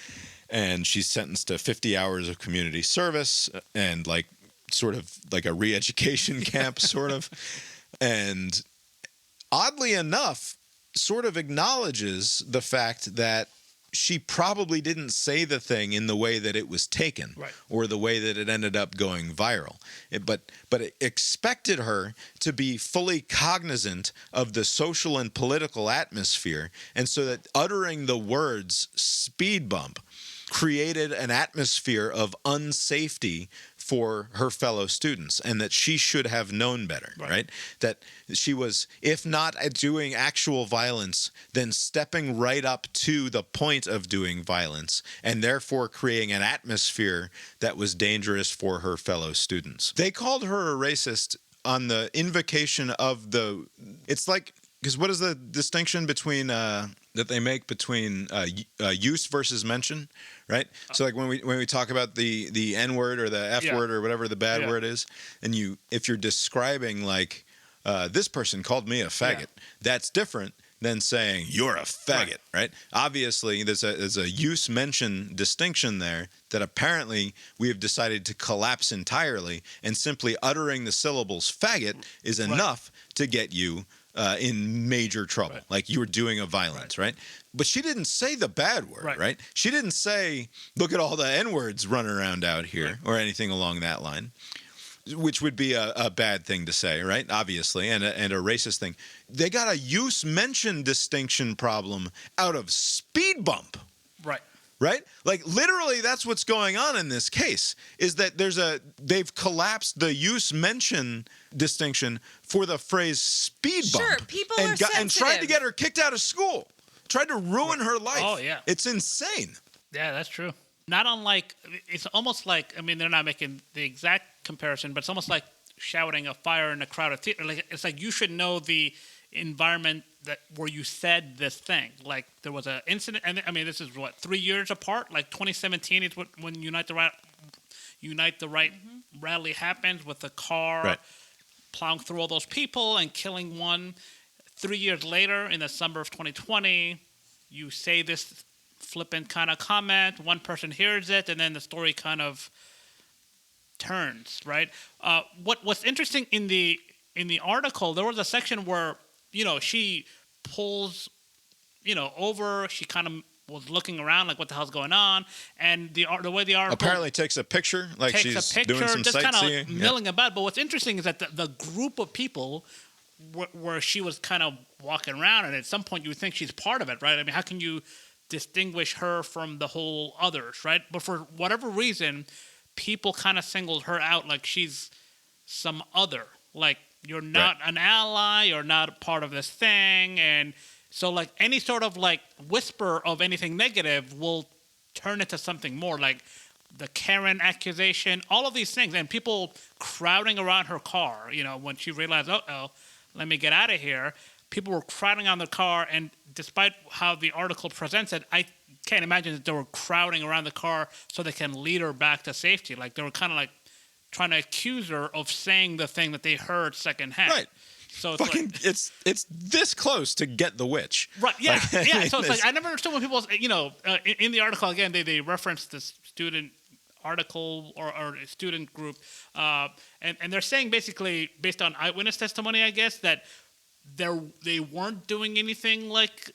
B: And she's sentenced to 50 hours of community service and like sort of like a re-education camp sort of. And oddly enough, sort of acknowledges the fact that she probably didn't say the thing in the way that it was taken or the way that it ended up going viral. But it expected her to be fully cognizant of the social and political atmosphere. And so that uttering the words speed bump created an atmosphere of unsafety for her fellow students and that she should have known better, right? That she was, if not doing actual violence, then stepping right up to the point of doing violence and therefore creating an atmosphere that was dangerous for her fellow students. They called her a racist on the invocation of it's like, because what is the distinction between that they make between use versus mention, right? So like when we talk about the N word or the F word or whatever the bad word is, and if you're describing like this person called me a faggot, that's different than saying you're a faggot, right? Obviously, there's a use mention distinction there that apparently we have decided to collapse entirely, and simply uttering the syllables faggot is enough to get you in major trouble, like you were doing a violence, right? But she didn't say the bad word, right? She didn't say, look at all the N-words running around out here or anything along that line, which would be a bad thing to say, right? Obviously, and a racist thing. They got a use mention distinction problem out of speed bump. Right? Like literally that's what's going on in this case is that they've collapsed the use mention distinction for the phrase speed bump.
D: Sure, people are sensitive.
B: And tried to get her kicked out of school. Tried to ruin her life.
A: Oh, yeah.
B: It's insane.
A: Yeah, that's true. Not unlike, it's almost like, I mean, they're not making the exact comparison, but it's almost like shouting a fire in a crowded theater. Like, it's like you should know the environment where you said this thing. Like there was an incident, and I mean this is what 3 years apart. Like 2017 is when Unite the Right rally happens with the car plowing through all those people and killing one. 3 years later, in the summer of 2020, you say this flippant kind of comment. One person hears it, and then the story kind of turns. Right. What's interesting in the article, there was a section where she pulls, over. She kind of was looking around like, what the hell's going on? And the way the article
B: apparently takes a picture, like she's doing some
A: just
B: sightseeing.
A: Kind of milling about. But what's interesting is that the group of people where she was kind of walking around, and at some point you would think she's part of it, right? I mean, how can you distinguish her from the whole others, right? But for whatever reason, people kind of singled her out like she's some other. Like, you're not an ally, you're not part of this thing, and so like any sort of like whisper of anything negative will turn into something more, like the Karen accusation, all of these things, and people crowding around her car, when she realized, let me get out of here. People were crowding on the car, and despite how the article presents it, I can't imagine that they were crowding around the car so they can lead her back to safety. Like, they were kind of like trying to accuse her of saying the thing that they heard secondhand.
B: Right.
A: So it's
B: fucking,
A: like,
B: it's this close to get the witch.
A: Right. Yeah.
B: Like,
A: yeah. So it's like, I never understood when people, in the article again, they referenced this student article or a student group, and they're saying basically based on eyewitness testimony, I guess, that they weren't doing anything like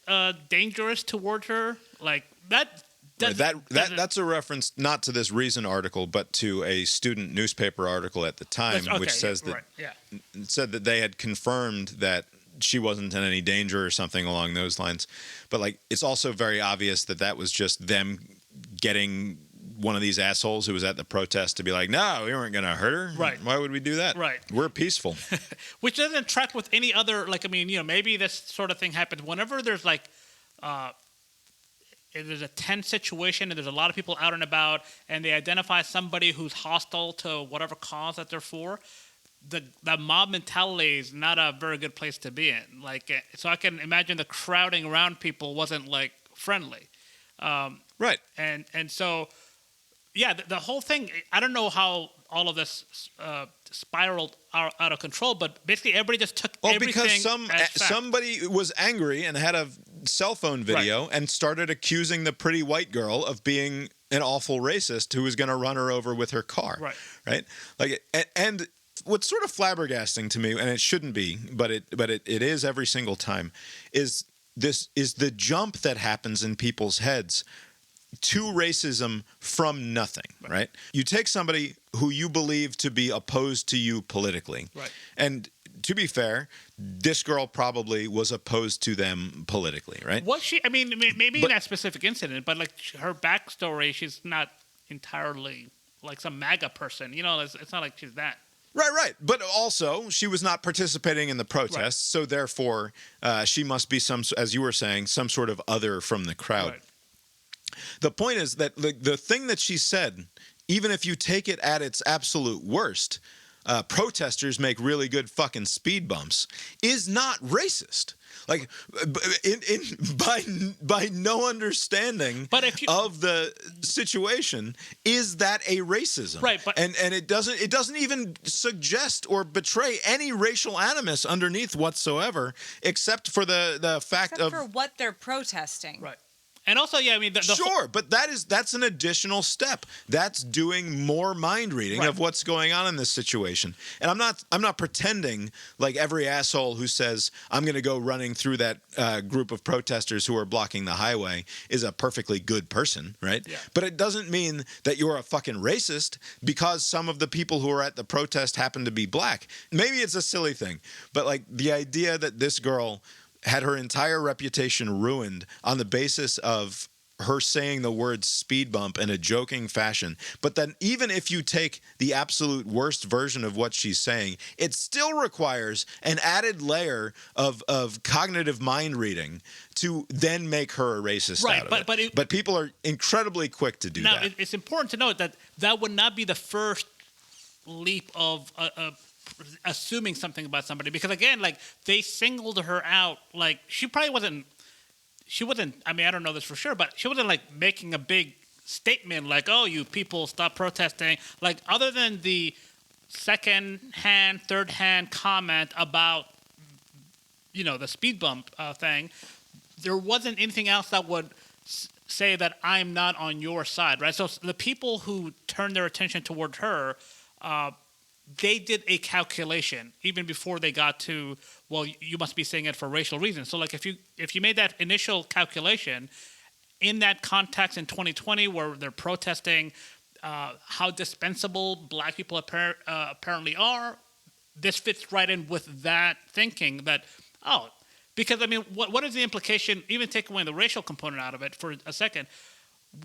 A: dangerous towards her, like that.
B: That's a reference not to this Reason article, but to a student newspaper article at the time, which says that it said that they had confirmed that she wasn't in any danger or something along those lines. But like, it's also very obvious that was just them getting one of these assholes who was at the protest to be like, no, we weren't going to hurt her.
A: Right.
B: Why would we do that?
A: Right.
B: We're peaceful.
A: Which doesn't track with any other, like, I mean, maybe this sort of thing happens whenever there's like, there's a tense situation and there's a lot of people out and about and they identify somebody who's hostile to whatever cause that they're for. The mob mentality is not a very good place to be in. Like, so I can imagine the crowding around people wasn't like friendly.
B: Right.
A: And so, yeah, the whole thing, I don't know how all of this spiraled out of control, but basically everybody just took everything
B: because
A: as fact.
B: somebody was angry and had a cell phone video and started accusing the pretty white girl of being an awful racist who was going to run her over with her car. Right. Like, and what's sort of flabbergasting to me, and it shouldn't be, but it is every single time, is the jump that happens in people's heads to racism from nothing, right? You take somebody who you believe to be opposed to you politically, and to be fair, this girl probably was opposed to them politically, right?
A: Was she? I mean, maybe in that specific incident, but like her backstory, she's not entirely like some MAGA person. It's not like she's that.
B: Right. But also, she was not participating in the protests, so therefore, she must be as you were saying, some sort of other from the crowd.
A: Right.
B: The point is that the thing that she said, even if you take it at its absolute worst, protesters make really good fucking speed bumps, is not racist. Like, by no understanding of the situation, is that a racism?
A: Right,
B: and it doesn't even suggest or betray any racial animus underneath whatsoever, except for the fact
D: Except for what they're protesting.
A: Right. And also, yeah, I mean,
B: sure, but that's an additional step. That's doing more mind reading of what's going on in this situation. And I'm not pretending like every asshole who says I'm going to go running through that group of protesters who are blocking the highway is a perfectly good person, right?
A: Yeah.
B: But it doesn't mean that you're a fucking racist because some of the people who are at the protest happen to be black. Maybe it's a silly thing, but like the idea that this girl had her entire reputation ruined on the basis of her saying the word speed bump in a joking fashion. But then even if you take the absolute worst version of what she's saying, it still requires an added layer of cognitive mind reading to then make her a racist out of it. But people are incredibly quick to do that.
A: Now, it's important to note that would not be the first leap of assuming something about somebody, because again, like, they singled her out. Like, she wasn't, I mean, I don't know this for sure, but she wasn't like making a big statement like, oh, you people stop protesting. Like, other than the second-hand, third-hand comment about, the speed bump thing, there wasn't anything else that would say that I'm not on your side, right? So the people who turned their attention toward her, they did a calculation even before they got to, well, you must be saying it for racial reasons. So like if you made that initial calculation in that context in 2020 where they're protesting how dispensable black people apparently are, this fits right in with that thinking that, because I mean, what is the implication? Even take away the racial component out of it for a second.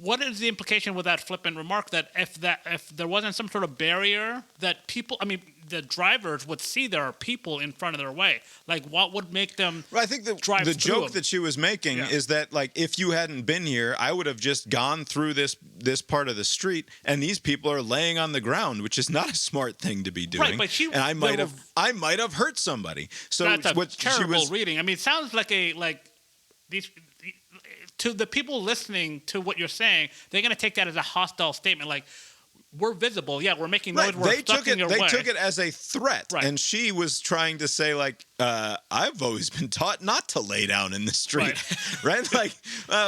A: What is the implication with that flippant remark that if there wasn't some sort of barrier that people, I mean, the drivers would see there are people in front of their way? Like, what would make them
B: Well, I think the joke that she was making is that, like, if you hadn't been here, I would have just gone through this part of the street, and these people are laying on the ground, which is not a smart thing to be doing.
A: Right, but
B: and I might have hurt somebody. So
A: that's a
B: what
A: terrible reading. I mean, it sounds like these. To the people listening to what you're saying, they're going to take that as a hostile statement. Like, we're visible. Yeah, we're making noise.
B: Right.
A: We're obstructing your way.
B: They took it as a threat.
A: Right.
B: And she was trying to say, like, I've always been taught not to lay down in the street. Right? Like,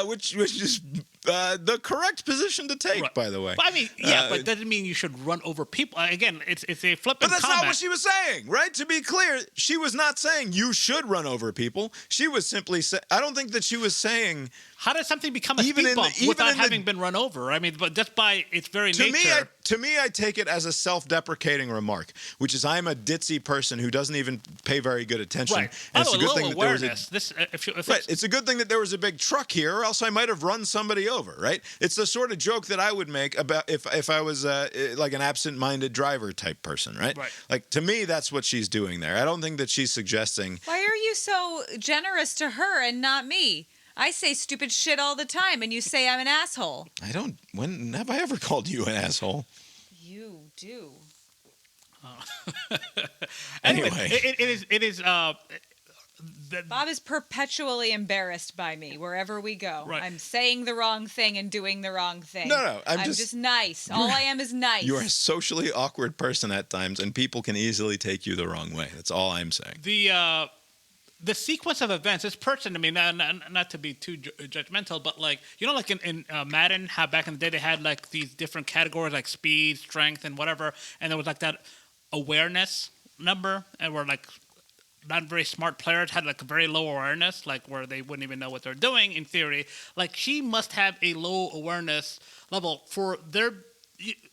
B: which is the correct position to take, by the way.
A: But I mean, but it doesn't mean you should run over people. Again, it's a flippant
B: But that's
A: comment.
B: not what she was saying, right? To be clear, she was not saying you should run over people. She was simply saying, I don't think that she was saying...
A: How does something become a speed bump without having been run over? I mean, but just by its very nature.
B: To me, I take it as a self-deprecating remark, which is I'm a ditzy person who doesn't even pay very good attention.
A: Right.
B: And it's a good thing that there was
A: it's
B: a good thing that there was a big truck here, or else I might have run somebody over. Right? It's the sort of joke that I would make about if I was like an absent-minded driver type person. Right? Like, to me, that's what she's doing there. I don't think that she's suggesting.
D: Why are you so generous to her and not me? I say stupid shit all the time, and you say I'm an asshole.
B: I don't. When have I ever called you an asshole?
D: You do.
A: Anyway, it is.
D: Bob is perpetually embarrassed by me wherever we go.
A: Right.
D: I'm saying the wrong thing and doing the wrong thing.
B: No, I'm
D: just nice. All I am is nice.
B: You're a socially awkward person at times, and people can easily take you the wrong way. That's all I'm saying.
A: The sequence of events, this person, I mean, not to be too judgmental, but like, you know, like in Madden, how back in the day they had like these different categories like speed, strength, and whatever, and there was like that awareness number, and where like not very smart players had like a very low awareness, like where they wouldn't even know what they're doing in theory. Like, she must have a low awareness level for their.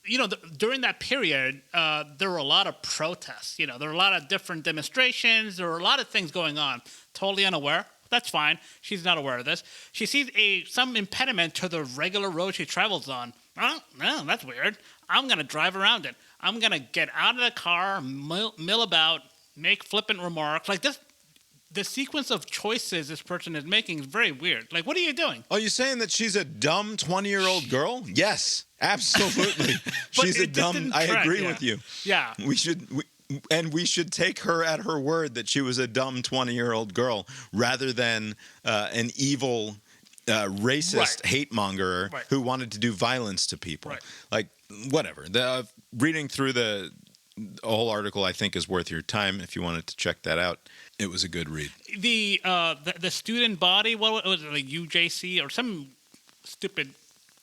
A: You know, during that period, there were a lot of protests. You know, there were a lot of different demonstrations. There were a lot of things going on. Totally unaware. That's fine. She's not aware of this. She sees some impediment to the regular road she travels on. Oh, no, that's weird. I'm going to drive around it. I'm going to get out of the car, mill about, make flippant remarks. Like this. The sequence of choices this person is making is very weird. Like, what are you doing?
B: Are you saying that she's a dumb 20-year-old girl? Yes, absolutely. She's a dumb. I agree with you.
A: Yeah.
B: We should take her at her word that she was a dumb 20-year-old girl rather than an evil racist hate monger who wanted to do violence to people. Right. Like, whatever. Reading through the whole article, I think, is worth your time if you wanted to check that out. It was a good read. The
A: student body, what was it, like UJC or some stupid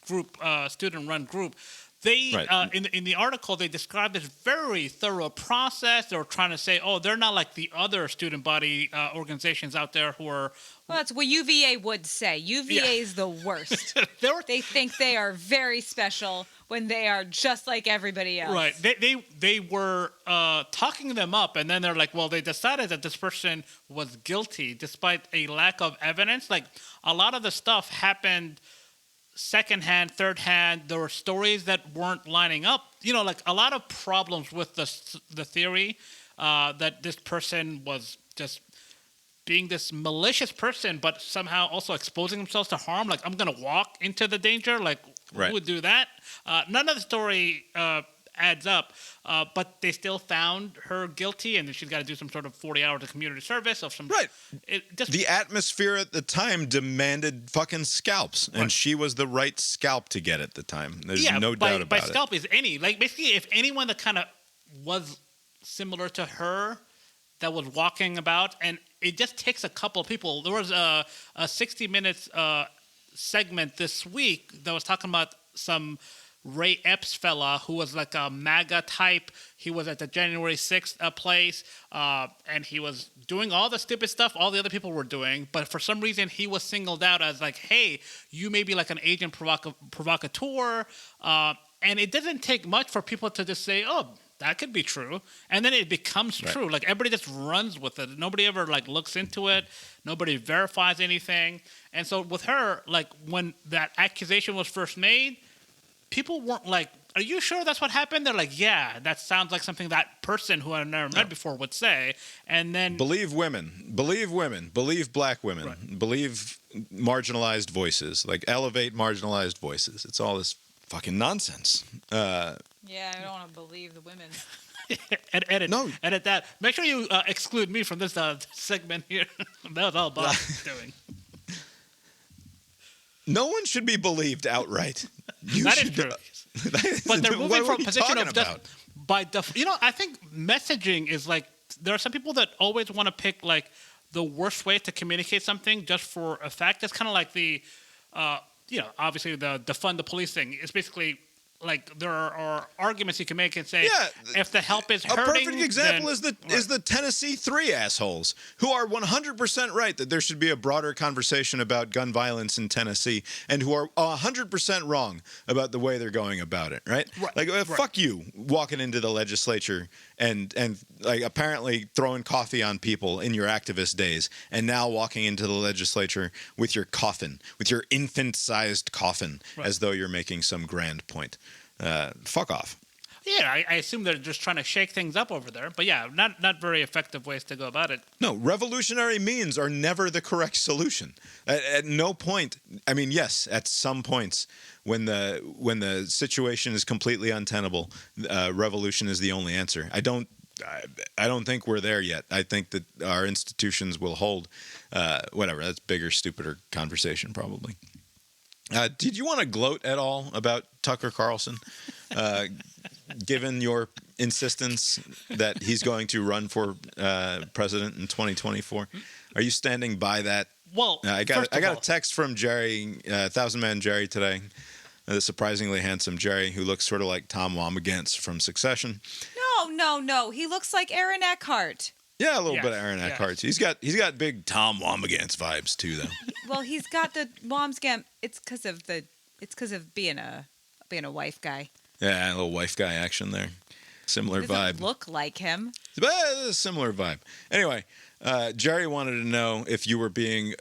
A: group, student-run group? They in the article they described this very thorough process. They were trying to say, oh, they're not like the other student body organizations out there who are.
D: Well, that's what UVA would say. UVA is the worst. They think they are very special when they are just like everybody else.
A: Right. They were talking them up, and then they're like, well, they decided that this person was guilty despite a lack of evidence. Like, a lot of the stuff happened secondhand, third hand. There were stories that weren't lining up. You know, like a lot of problems with the theory that this person was just being this malicious person, but somehow also exposing themselves to harm. Like, I'm going to walk into the danger. Like, who would do that? None of the story adds up, but they still found her guilty, and she's got to do some sort of 40 hours of community service of some. Right.
B: The atmosphere at the time demanded fucking scalps, and she was the right scalp to get at the time. There's no doubt about it.
A: By scalp is any. Like, basically, if anyone that kind of was similar to her that was walking about, and it just takes a couple of people. There was a 60 Minutes segment this week that was talking about some Ray Epps fella who was like a MAGA type. He was at the January 6th place, and he was doing all the stupid stuff all the other people were doing, but for some reason he was singled out as like, hey, you may be like an agent provocateur, and it doesn't take much for people to just say, oh, that could be true. And then it becomes true. Like, everybody just runs with it. Nobody ever, like, looks into it. Nobody verifies anything. And so with her, like, when that accusation was first made, people weren't like, are you sure that's what happened? They're like, yeah, that sounds like something that person who I've never met before would say. And then...
B: Believe women. Believe black women.
A: Right.
B: Believe marginalized voices. Like, elevate marginalized voices. It's all this fucking nonsense.
D: Yeah, I don't want to believe the women.
A: Edit that. Make sure you exclude me from this segment here. That was all Bob doing.
B: No one should be believed outright.
A: That is true. But they're moving from a position of just I think messaging is like, there are some people that always want to pick like the worst way to communicate something just for a fact. That's kind of like the, obviously the defund the police thing. It's basically like there are arguments you can make and say, if the help is hurting.
B: A perfect example is the Tennessee 3 assholes who are 100% right that there should be a broader conversation about gun violence in Tennessee, and who are 100% wrong about the way they're going about it. Right? Like, fuck you walking into the legislature and like apparently throwing coffee on people in your activist days, and now walking into the legislature with your coffin, with your infant-sized coffin, as though you're making some grand point. Fuck off.
A: Yeah, I assume they're just trying to shake things up over there. But yeah, not very effective ways to go about it.
B: No, revolutionary means are never the correct solution. At no point. I mean, yes, at some points when the situation is completely untenable, revolution is the only answer. I don't think we're there yet. I think that our institutions will hold. Whatever. That's bigger, stupider conversation probably. Did you want to gloat at all about Tucker Carlson, given your insistence that he's going to run for president in 2024? Are you standing by that?
A: Well,
B: I got a text from Jerry, Thousand Man Jerry today, the surprisingly handsome Jerry, who looks sort of like Tom Womagants from Succession.
D: No. He looks like Aaron Eckhart.
B: Yeah, a little bit of Aaron Eckhart. He's got big Tom Womagants vibes too, though.
D: Well, he's got the Womsgam. It's because of being a wife guy.
B: Yeah, a little wife guy action there. Similar
D: He doesn't
B: vibe.
D: look like him.
B: But a similar vibe. Anyway, Jerry wanted to know if you were being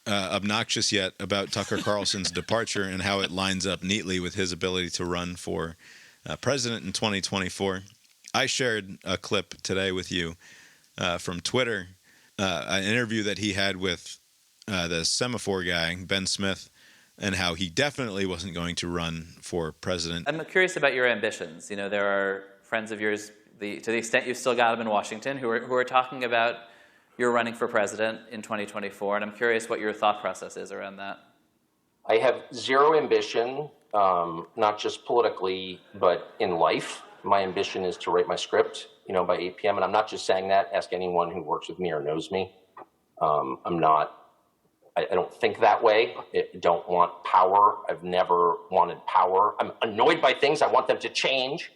B: obnoxious yet about Tucker Carlson's departure and how it lines up neatly with his ability to run for president in 2024. I shared a clip today with you from Twitter, an interview that he had with the semaphore guy, Ben Smith, and how he definitely wasn't going to run for president.
F: I'm curious about your ambitions. You know, there are friends of yours, to the extent you've still got them in Washington, who are talking about you're running for president in 2024, and I'm curious what your thought process is around that.
G: I have zero ambition, not just politically, but in life. My ambition is to write my script, by 8 p.m. And I'm not just saying that. Ask anyone who works with me or knows me. I don't think that way. I don't want power. I've never wanted power. I'm annoyed by things. I want them to change.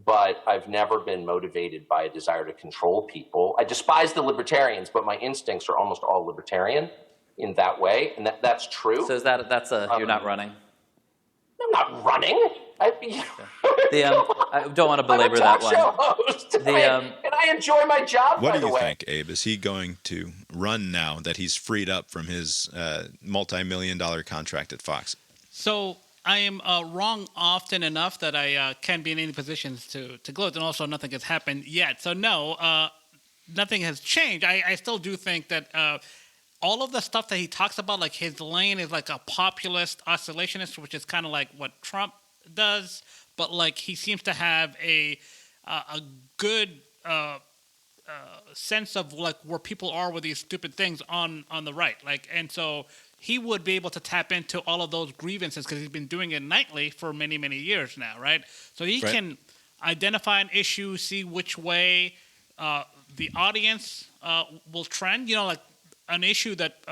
G: But I've never been motivated by a desire to control people. I despise the libertarians, but my instincts are almost all libertarian in that way. And that's true.
F: So you're not running?
G: I'm not running. I
F: don't want to belabor that one.
G: I'm a talk show host, and I enjoy my job.
B: What do you think, Abe? Is he going to run now that he's freed up from his multi-million-dollar contract at Fox?
A: So I am wrong often enough that I can be in any positions to gloat, and also nothing has happened yet. So no, nothing has changed. I still do think that all of the stuff that he talks about, like his lane is like a populist oscillationist, which is kind of like what Trump does, but like he seems to have a good sense of like where people are with these stupid things on the right, like, and so he would be able to tap into all of those grievances because he's been doing it nightly for many years now, right? So he can identify an issue, see which way the audience will trend. Like an issue that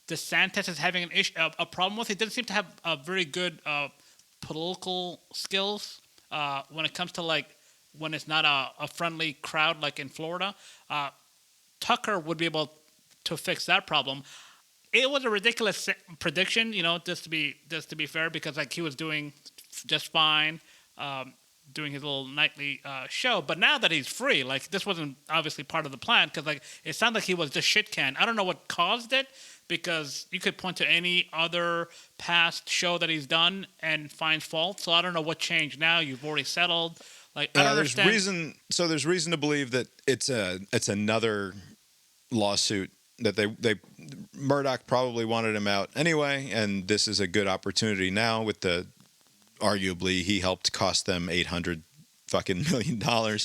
A: DeSantis is having a problem with. He doesn't seem to have a very good political skills when it comes to like when it's not a friendly crowd like in Florida. Tucker would be able to fix that problem. It was a ridiculous prediction, just to be fair, because like he was doing just fine doing his little nightly show. But now that he's free, like this wasn't obviously part of the plan because like it sounded like he was just shit canned. I don't know what caused it because you could point to any other past show that he's done and find fault. So I don't know what changed now. You've already settled. Like I don't understand.
B: There's reason to believe that it's another lawsuit that they Murdoch probably wanted him out anyway, and this is a good opportunity now with the arguably he helped cost them $800 million.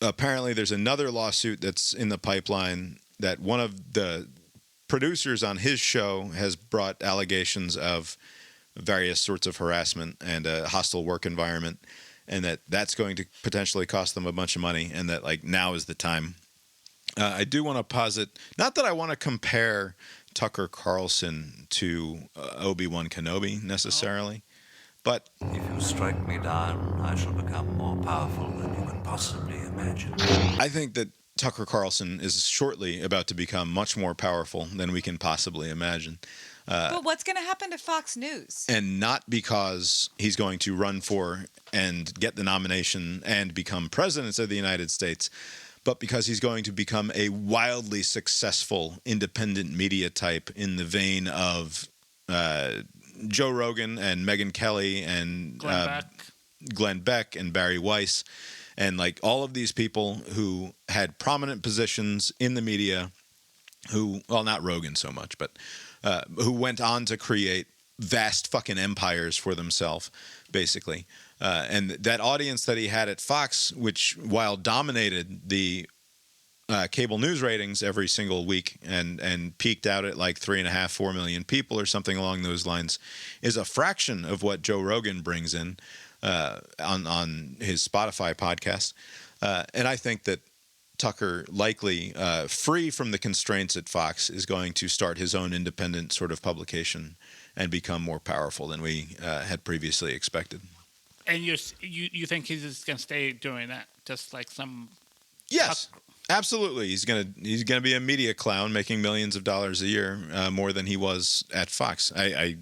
B: Apparently, there's another lawsuit that's in the pipeline that one of the producers on his show has brought allegations of various sorts of harassment and a hostile work environment, and that's going to potentially cost them a bunch of money, and that like now is the time. I do want to posit, not that I want to compare Tucker Carlson to Obi-Wan Kenobi necessarily, but
H: if you strike me down, I shall become more powerful than you can possibly imagine.
B: I think that Tucker Carlson is shortly about to become much more powerful than we can possibly imagine.
D: But what's going to happen to Fox News?
B: And not because he's going to run for and get the nomination and become president of the United States, but because he's going to become a wildly successful independent media type in the vein of Joe Rogan and Megyn Kelly and Glenn Beck and Barry Weiss, and like all of these people who had prominent positions in the media, who, well, not Rogan so much, but who went on to create vast fucking empires for themselves, basically. And that audience that he had at Fox, which while dominated the cable news ratings every single week and peaked out at like 3.5-4 million people or something along those lines, is a fraction of what Joe Rogan brings in on his Spotify podcast. And I think that Tucker, likely free from the constraints at Fox, is going to start his own independent sort of publication and become more powerful than we had previously expected.
A: And you think he's just gonna stay doing that, just like some?
B: Yes, absolutely. He's gonna be a media clown, making millions of dollars a year, more than he was at Fox. I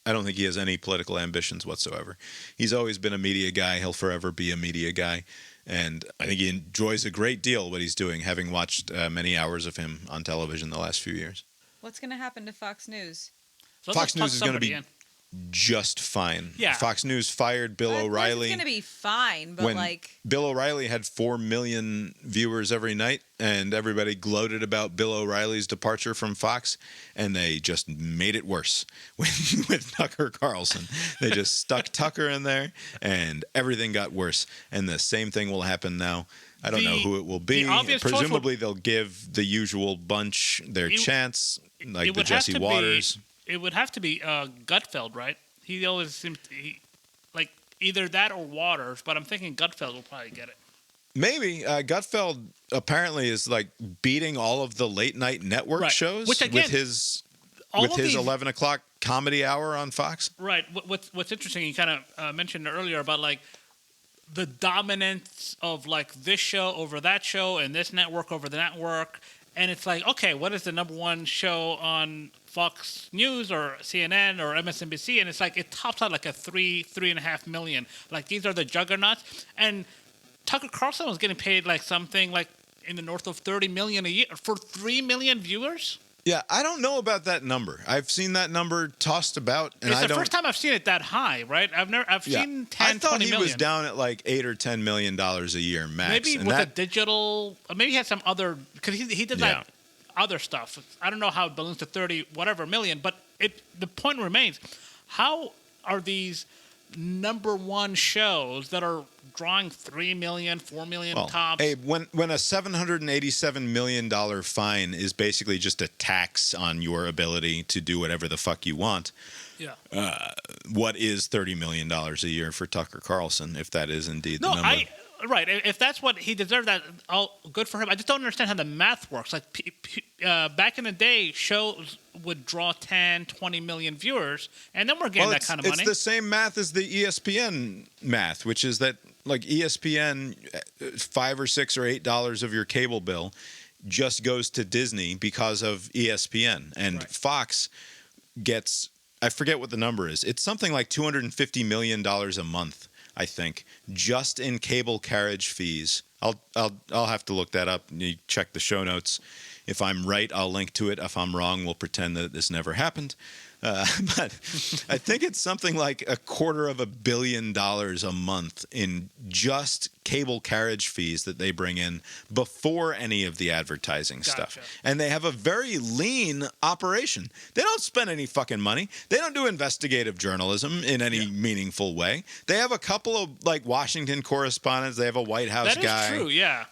B: don't think he has any political ambitions whatsoever. He's always been a media guy. He'll forever be a media guy, and I think he enjoys a great deal what he's doing, having watched many hours of him on television the last few years.
D: What's going to happen to Fox News?
A: So
B: Fox News is going to be just fine.
A: Yeah.
B: Fox News fired Bill O'Reilly.
D: It's going to be fine, but
B: when
D: like
B: Bill O'Reilly had 4 million viewers every night, and everybody gloated about Bill O'Reilly's departure from Fox, and they just made it worse with Tucker Carlson. They just stuck Tucker in there, and everything got worse. And the same thing will happen now. I don't know who it will be. Presumably, they'll give the usual bunch their chance, like the Jesse Waters.
A: It would have to be Gutfeld, right? He always seems like either that or Waters, but I'm thinking Gutfeld will probably get it.
B: Maybe. Gutfeld apparently is like beating all of the late night network shows,
A: which again,
B: with his 11 o'clock comedy hour on Fox.
A: Right. What's interesting, you kind of mentioned earlier about like the dominance of like this show over that show and this network over the network. And it's like, okay, what is the number one show on Fox News or CNN or MSNBC? And it's like, it tops out like a 3.5 million. Like, these are the juggernauts. And Tucker Carlson was getting paid like something like in the north of 30 million a year for 3 million viewers.
B: Yeah, I don't know about that number. I've seen that number tossed about, and
A: it's the first time I've seen it that high, right? I've seen 10,
B: I thought
A: 20
B: he
A: million.
B: was down at like $8 or $10 million a year max.
A: Maybe
B: and
A: with a digital, maybe he had some other, because he did that other stuff. I don't know how it balloons to 30 whatever million, but the point remains: how are these number one shows that are drawing 3 million, 4 million tops?
B: Hey, when a $787 million fine is basically just a tax on your ability to do whatever the fuck you want, what is $30 million a year for Tucker Carlson, if that is indeed the number?
A: Right. If that's what he deserved, that all good for him. I just don't understand how the math works. Like back in the day, shows would draw 10, 20 million viewers, and then we're getting that kind of money.
B: It's the same math as the ESPN math, which is that like ESPN, $5 or $6 or $8 of your cable bill just goes to Disney because of ESPN, and Fox gets, I forget what the number is. It's something like $250 million a month, I think, just in cable carriage fees. I'll have to look that up. You check the show notes. If I'm right, I'll link to it. If I'm wrong, we'll pretend that this never happened. But I think it's something like $250 million a month in just cable carriage fees that they bring in before any of the advertising stuff. And they have a very lean operation. They don't spend any fucking money. They don't do investigative journalism in any meaningful way. They have a couple of like Washington correspondents. They have a White House guy.
A: That is true, yeah.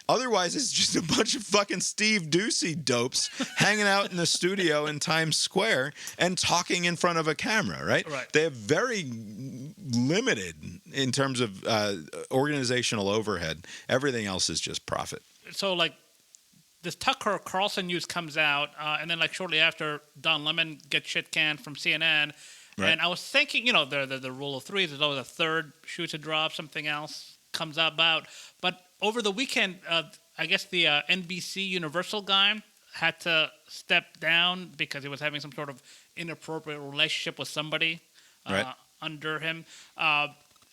B: Otherwise, it's just a bunch of fucking Steve Ducey dopes hanging out in the studio in Times Square and talking in front of a camera, right? They have very limited in terms of organizational overhead. Everything else is just profit.
A: So, like, this Tucker Carlson news comes out, and then, like, shortly after, Don Lemon gets shit canned from CNN. Right. And I was thinking, the rule of threes, there's always a third shoe to drop, something else comes about. But over the weekend, I guess the NBC Universal guy had to step down because he was having some sort of inappropriate relationship with somebody under him.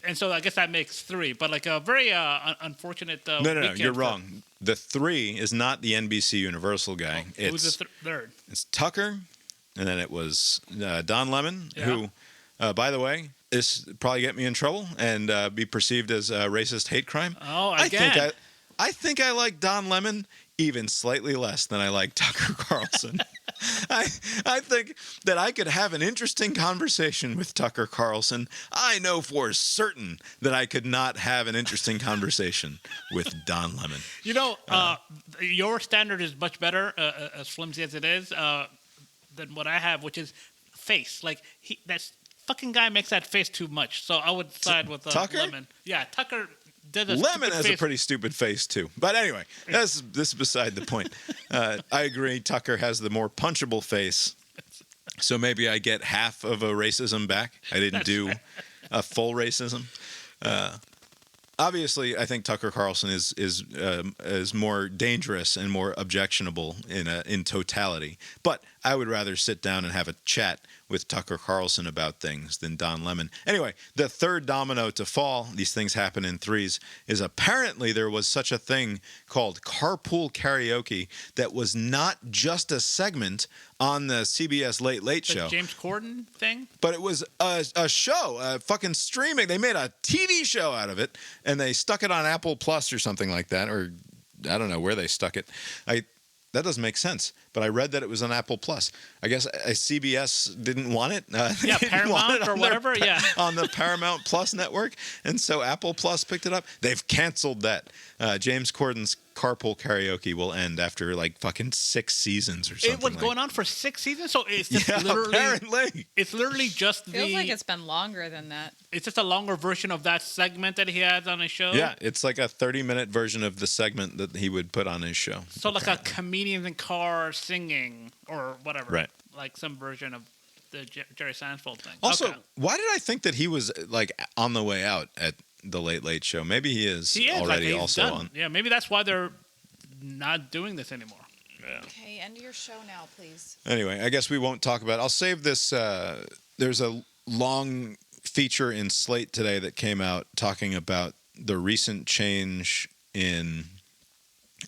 A: And so I guess that makes three. But like a very unfortunate
B: No, you're wrong. The three is not the NBC Universal guy.
A: Who's the third?
B: It's Tucker, and then it was Don Lemon, who, by the way, this probably get me in trouble and be perceived as a racist hate crime.
A: Oh, again.
B: I think I like Don Lemon even slightly less than I like Tucker Carlson. I think that I could have an interesting conversation with Tucker Carlson. I know for certain that I could not have an interesting conversation with Don Lemon.
A: Your standard is much better, as flimsy as it is, than what I have, which is face. Like, that fucking guy makes that face too much. So I would side with
B: Tucker?
A: Lemon. Yeah, Tucker did a
B: Lemon has
A: face.
B: a pretty stupid face, too. But anyway, this is beside the point. I agree. Tucker has the more punchable face. So maybe I get half of a racism back. I didn't do a full racism. Obviously, I think Tucker Carlson is more dangerous and more objectionable in totality. But I would rather sit down and have a chat with Tucker Carlson about things than Don Lemon. Anyway, the third domino to fall, these things happen in threes, is apparently there was such a thing called carpool karaoke that was not just a segment on the CBS Late Late Show.
A: The James Corden thing?
B: But it was a show, fucking streaming. They made a TV show out of it, and they stuck it on Apple Plus or something like that, or I don't know where they stuck it. That doesn't make sense. But I read that it was on Apple Plus. I guess CBS didn't want it.
A: Paramount or whatever.
B: On the Paramount Plus network. And so Apple Plus picked it up. They've canceled that. James Corden's carpool karaoke will end after like fucking 6 seasons or something.
A: It was going on for 6 seasons? So it's just
B: apparently.
A: It's literally just
D: Feels like it's been longer than that.
A: It's just a longer version of that segment that he has on his show?
B: Yeah, it's like a 30-minute version of the segment that he would put on his show.
A: So like a comedian in car singing or whatever.
B: Right.
A: Like some version of the Jerry Seinfeld thing.
B: Also, why did I think that he was like on the way out at the Late Late Show? Maybe he is already also
A: done.
B: on.
A: Yeah, maybe that's why they're not doing this anymore.
B: Yeah.
D: Okay, end your show now, please.
B: Anyway, I guess we won't talk about it. I'll save this. There's a long feature in Slate today that came out talking about the recent change in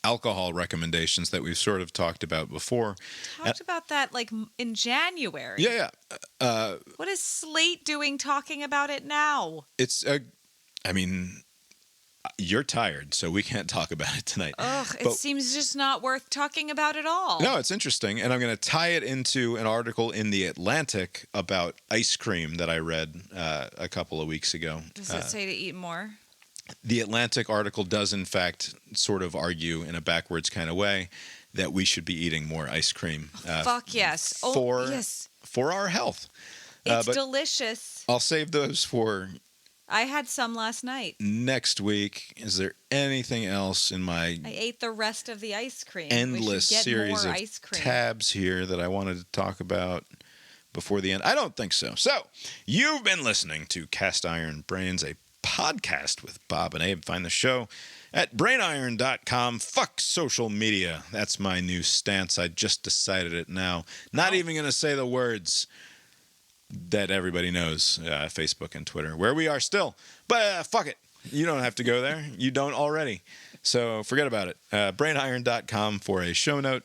B: alcohol recommendations that we've sort of talked about before.
D: Talked about that like in January.
B: Yeah.
D: What is Slate doing talking about it now?
B: You're tired, so we can't talk about it tonight.
D: It seems just not worth talking about at all.
B: No, it's interesting, and I'm going to tie it into an article in The Atlantic about ice cream that I read a couple of weeks ago.
D: Does it say to eat more?
B: The Atlantic article does, in fact, sort of argue in a backwards kind of way that we should be eating more ice cream.
D: Fuck yes.
B: For our health.
D: It's delicious.
B: I'll save those for...
D: I had some last night.
B: Next week. Is there anything else in my...
D: I ate the rest of the ice cream.
B: Endless series of tabs here that I wanted to talk about before the end? I don't think so. So, you've been listening to Cast Iron Brains, a podcast with Bob and Abe. Find the show at brainiron.com. Fuck social media. That's my new stance. I just decided it now. Not even going to say the words. that everybody knows, Facebook and Twitter, where we are still. But fuck it. You don't have to go there. You don't already. So forget about it. Brainiron.com for a show note.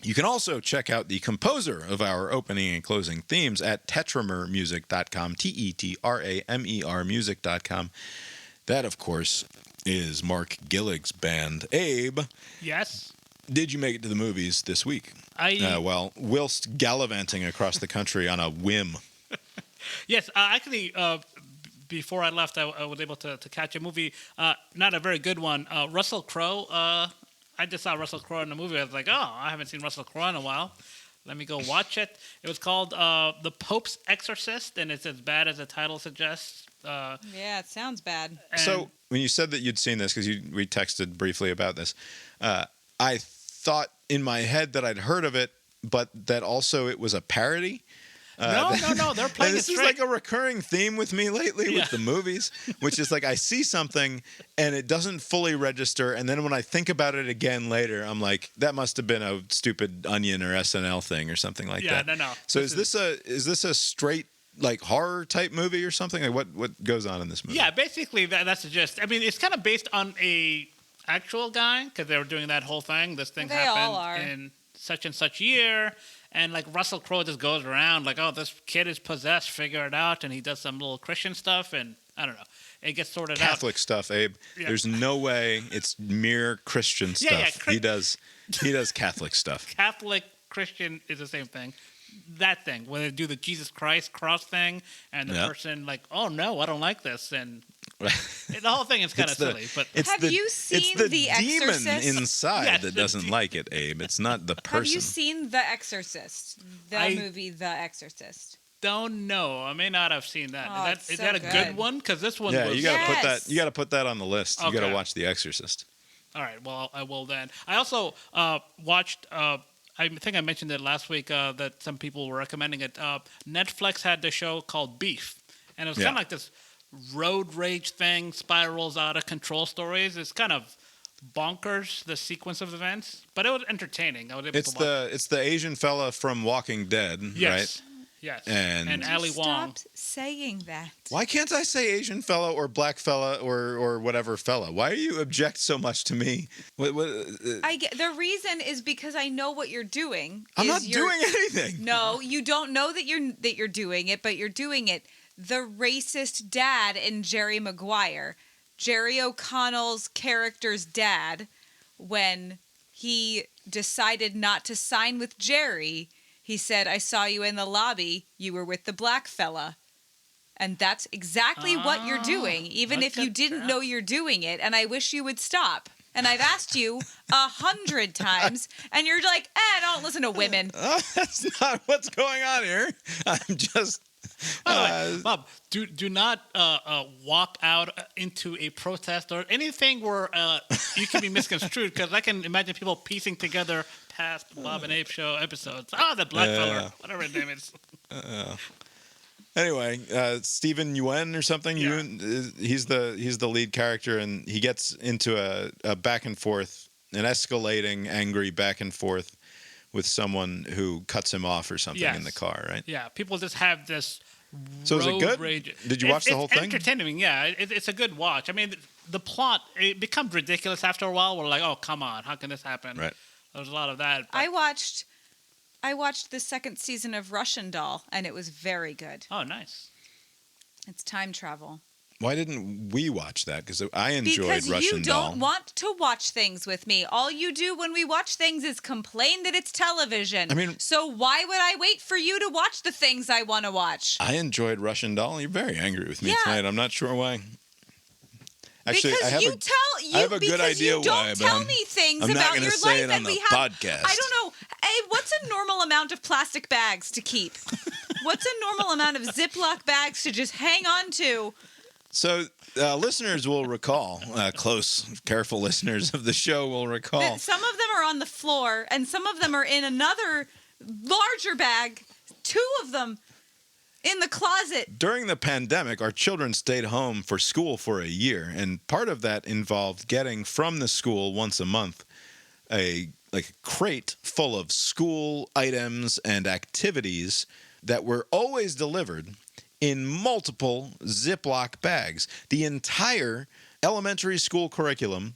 B: You can also check out the composer of our opening and closing themes at tetramermusic.com, Tetramer music.com. That, of course, is Mark Gillig's band. Abe.
A: Yes?
B: Did you make it to the movies this week? Whilst gallivanting across the country on a whim.
A: Yes, actually, before I left, I was able to catch a movie, not a very good one. Russell Crowe. I just saw Russell Crowe in the movie. I was like, oh, I haven't seen Russell Crowe in a while. Let me go watch it. It was called The Pope's Exorcist, and it's as bad as the title suggests.
D: Yeah, it sounds bad.
B: So when you said that you'd seen this, because we texted briefly about this, I thought in my head that I'd heard of it, but that also it was a parody.
A: No. They're playing it
B: this
A: straight.
B: is like a recurring theme with me lately with the movies, which is like I see something and it doesn't fully register, and then when I think about it again later, I'm like, that must have been a stupid Onion or SNL thing or something like that.
A: No.
B: So is this a straight like horror type movie or something? Like what goes on in this movie?
A: Yeah, basically that's the gist. I mean, it's kind of based on a actual guy because they were doing that whole thing. This thing happened in such and such year. And, like, Russell Crowe just goes around like, oh, this kid is possessed, figure it out. And he does some little Christian stuff. And, I don't know, it gets sorted out.
B: Catholic stuff, Abe. Yeah. There's no way it's mere Christian stuff. He does Catholic stuff.
A: Catholic, Christian is the same thing. That thing, when they do the Jesus Christ cross thing. And the person, like, oh, no, I don't like this. And the whole thing is kind of silly. But
D: have you seen The Exorcist?
B: It's the demon inside that doesn't like it, Abe. It's not the person.
D: Have you seen The Exorcist? Movie The Exorcist.
A: Don't know. I may not have seen that.
D: Oh,
A: Is that a good one? Because this one was...
B: you gotta put that on the list. You gotta watch The Exorcist.
A: All right. Well, I will then. I also watched... I think I mentioned it last week that some people were recommending it. Netflix had the show called Beef. And it was kind of like this road rage thing, spirals out of control stories. It's kind of bonkers, the sequence of events, but it was entertaining. I was able to watch.
B: It's the Asian fella from Walking Dead, right?
A: Yes.
B: And
A: Ali Wong.
D: Stop saying that.
B: Why can't I say Asian fella or black fella or whatever fella? Why do you object so much to me?
D: The reason is because I know what you're doing.
B: I'm not doing anything.
D: No, you don't know that you're doing it, but you're doing it. The racist dad in Jerry Maguire, Jerry O'Connell's character's dad, when he decided not to sign with Jerry, he said, I saw you in the lobby. You were with the black fella. And that's exactly what you're doing, even if you didn't know you're doing it. And I wish you would stop. And I've asked you 100 times, and you're like, don't listen to women.
B: That's not what's going on here. I'm just...
A: Bob, do not walk out into a protest or anything where you can be misconstrued, because I can imagine people piecing together past Bob and Abe show episodes. The black fella, whatever his name is.
B: Anyway, Stephen Yuen or something.
A: Yeah.
B: He's the lead character, and he gets into a back and forth, an escalating, angry back and forth with someone who cuts him off or something in the car, right?
A: Yeah, people just have this.
B: So is it good?
A: Rage.
B: Did you watch the whole thing?
A: It's entertaining, yeah. It's a good watch. I mean, the plot, it becomes ridiculous after a while. We're like, oh, come on, how can this happen?
B: Right.
A: There's a lot of that.
D: I watched the second season of Russian Doll, and it was very good.
A: Oh, nice.
D: It's time travel.
B: Why didn't we watch that? Because I enjoyed Russian Doll.
D: Because you don't want to watch things with me. All you do when we watch things is complain that it's television.
B: I mean,
D: so why would I wait for you to watch the things I want to watch?
B: I enjoyed Russian Doll. You're very angry with me tonight. I'm not sure why. Actually,
D: because
B: I have a good idea why.
D: You don't tell me things about your life, and we have.
B: Podcast.
D: I don't know. Hey, what's a normal amount of plastic bags to keep? What's a normal amount of Ziploc bags to just hang on to?
B: So listeners will recall, close, careful listeners of the show will recall.
D: Some of them are on the floor, and some of them are in another larger bag. 2 of them in the closet.
B: During the pandemic, our children stayed home for school for a year, and part of that involved getting from the school once a month a crate full of school items and activities that were always delivered in multiple Ziploc bags. The entire elementary school curriculum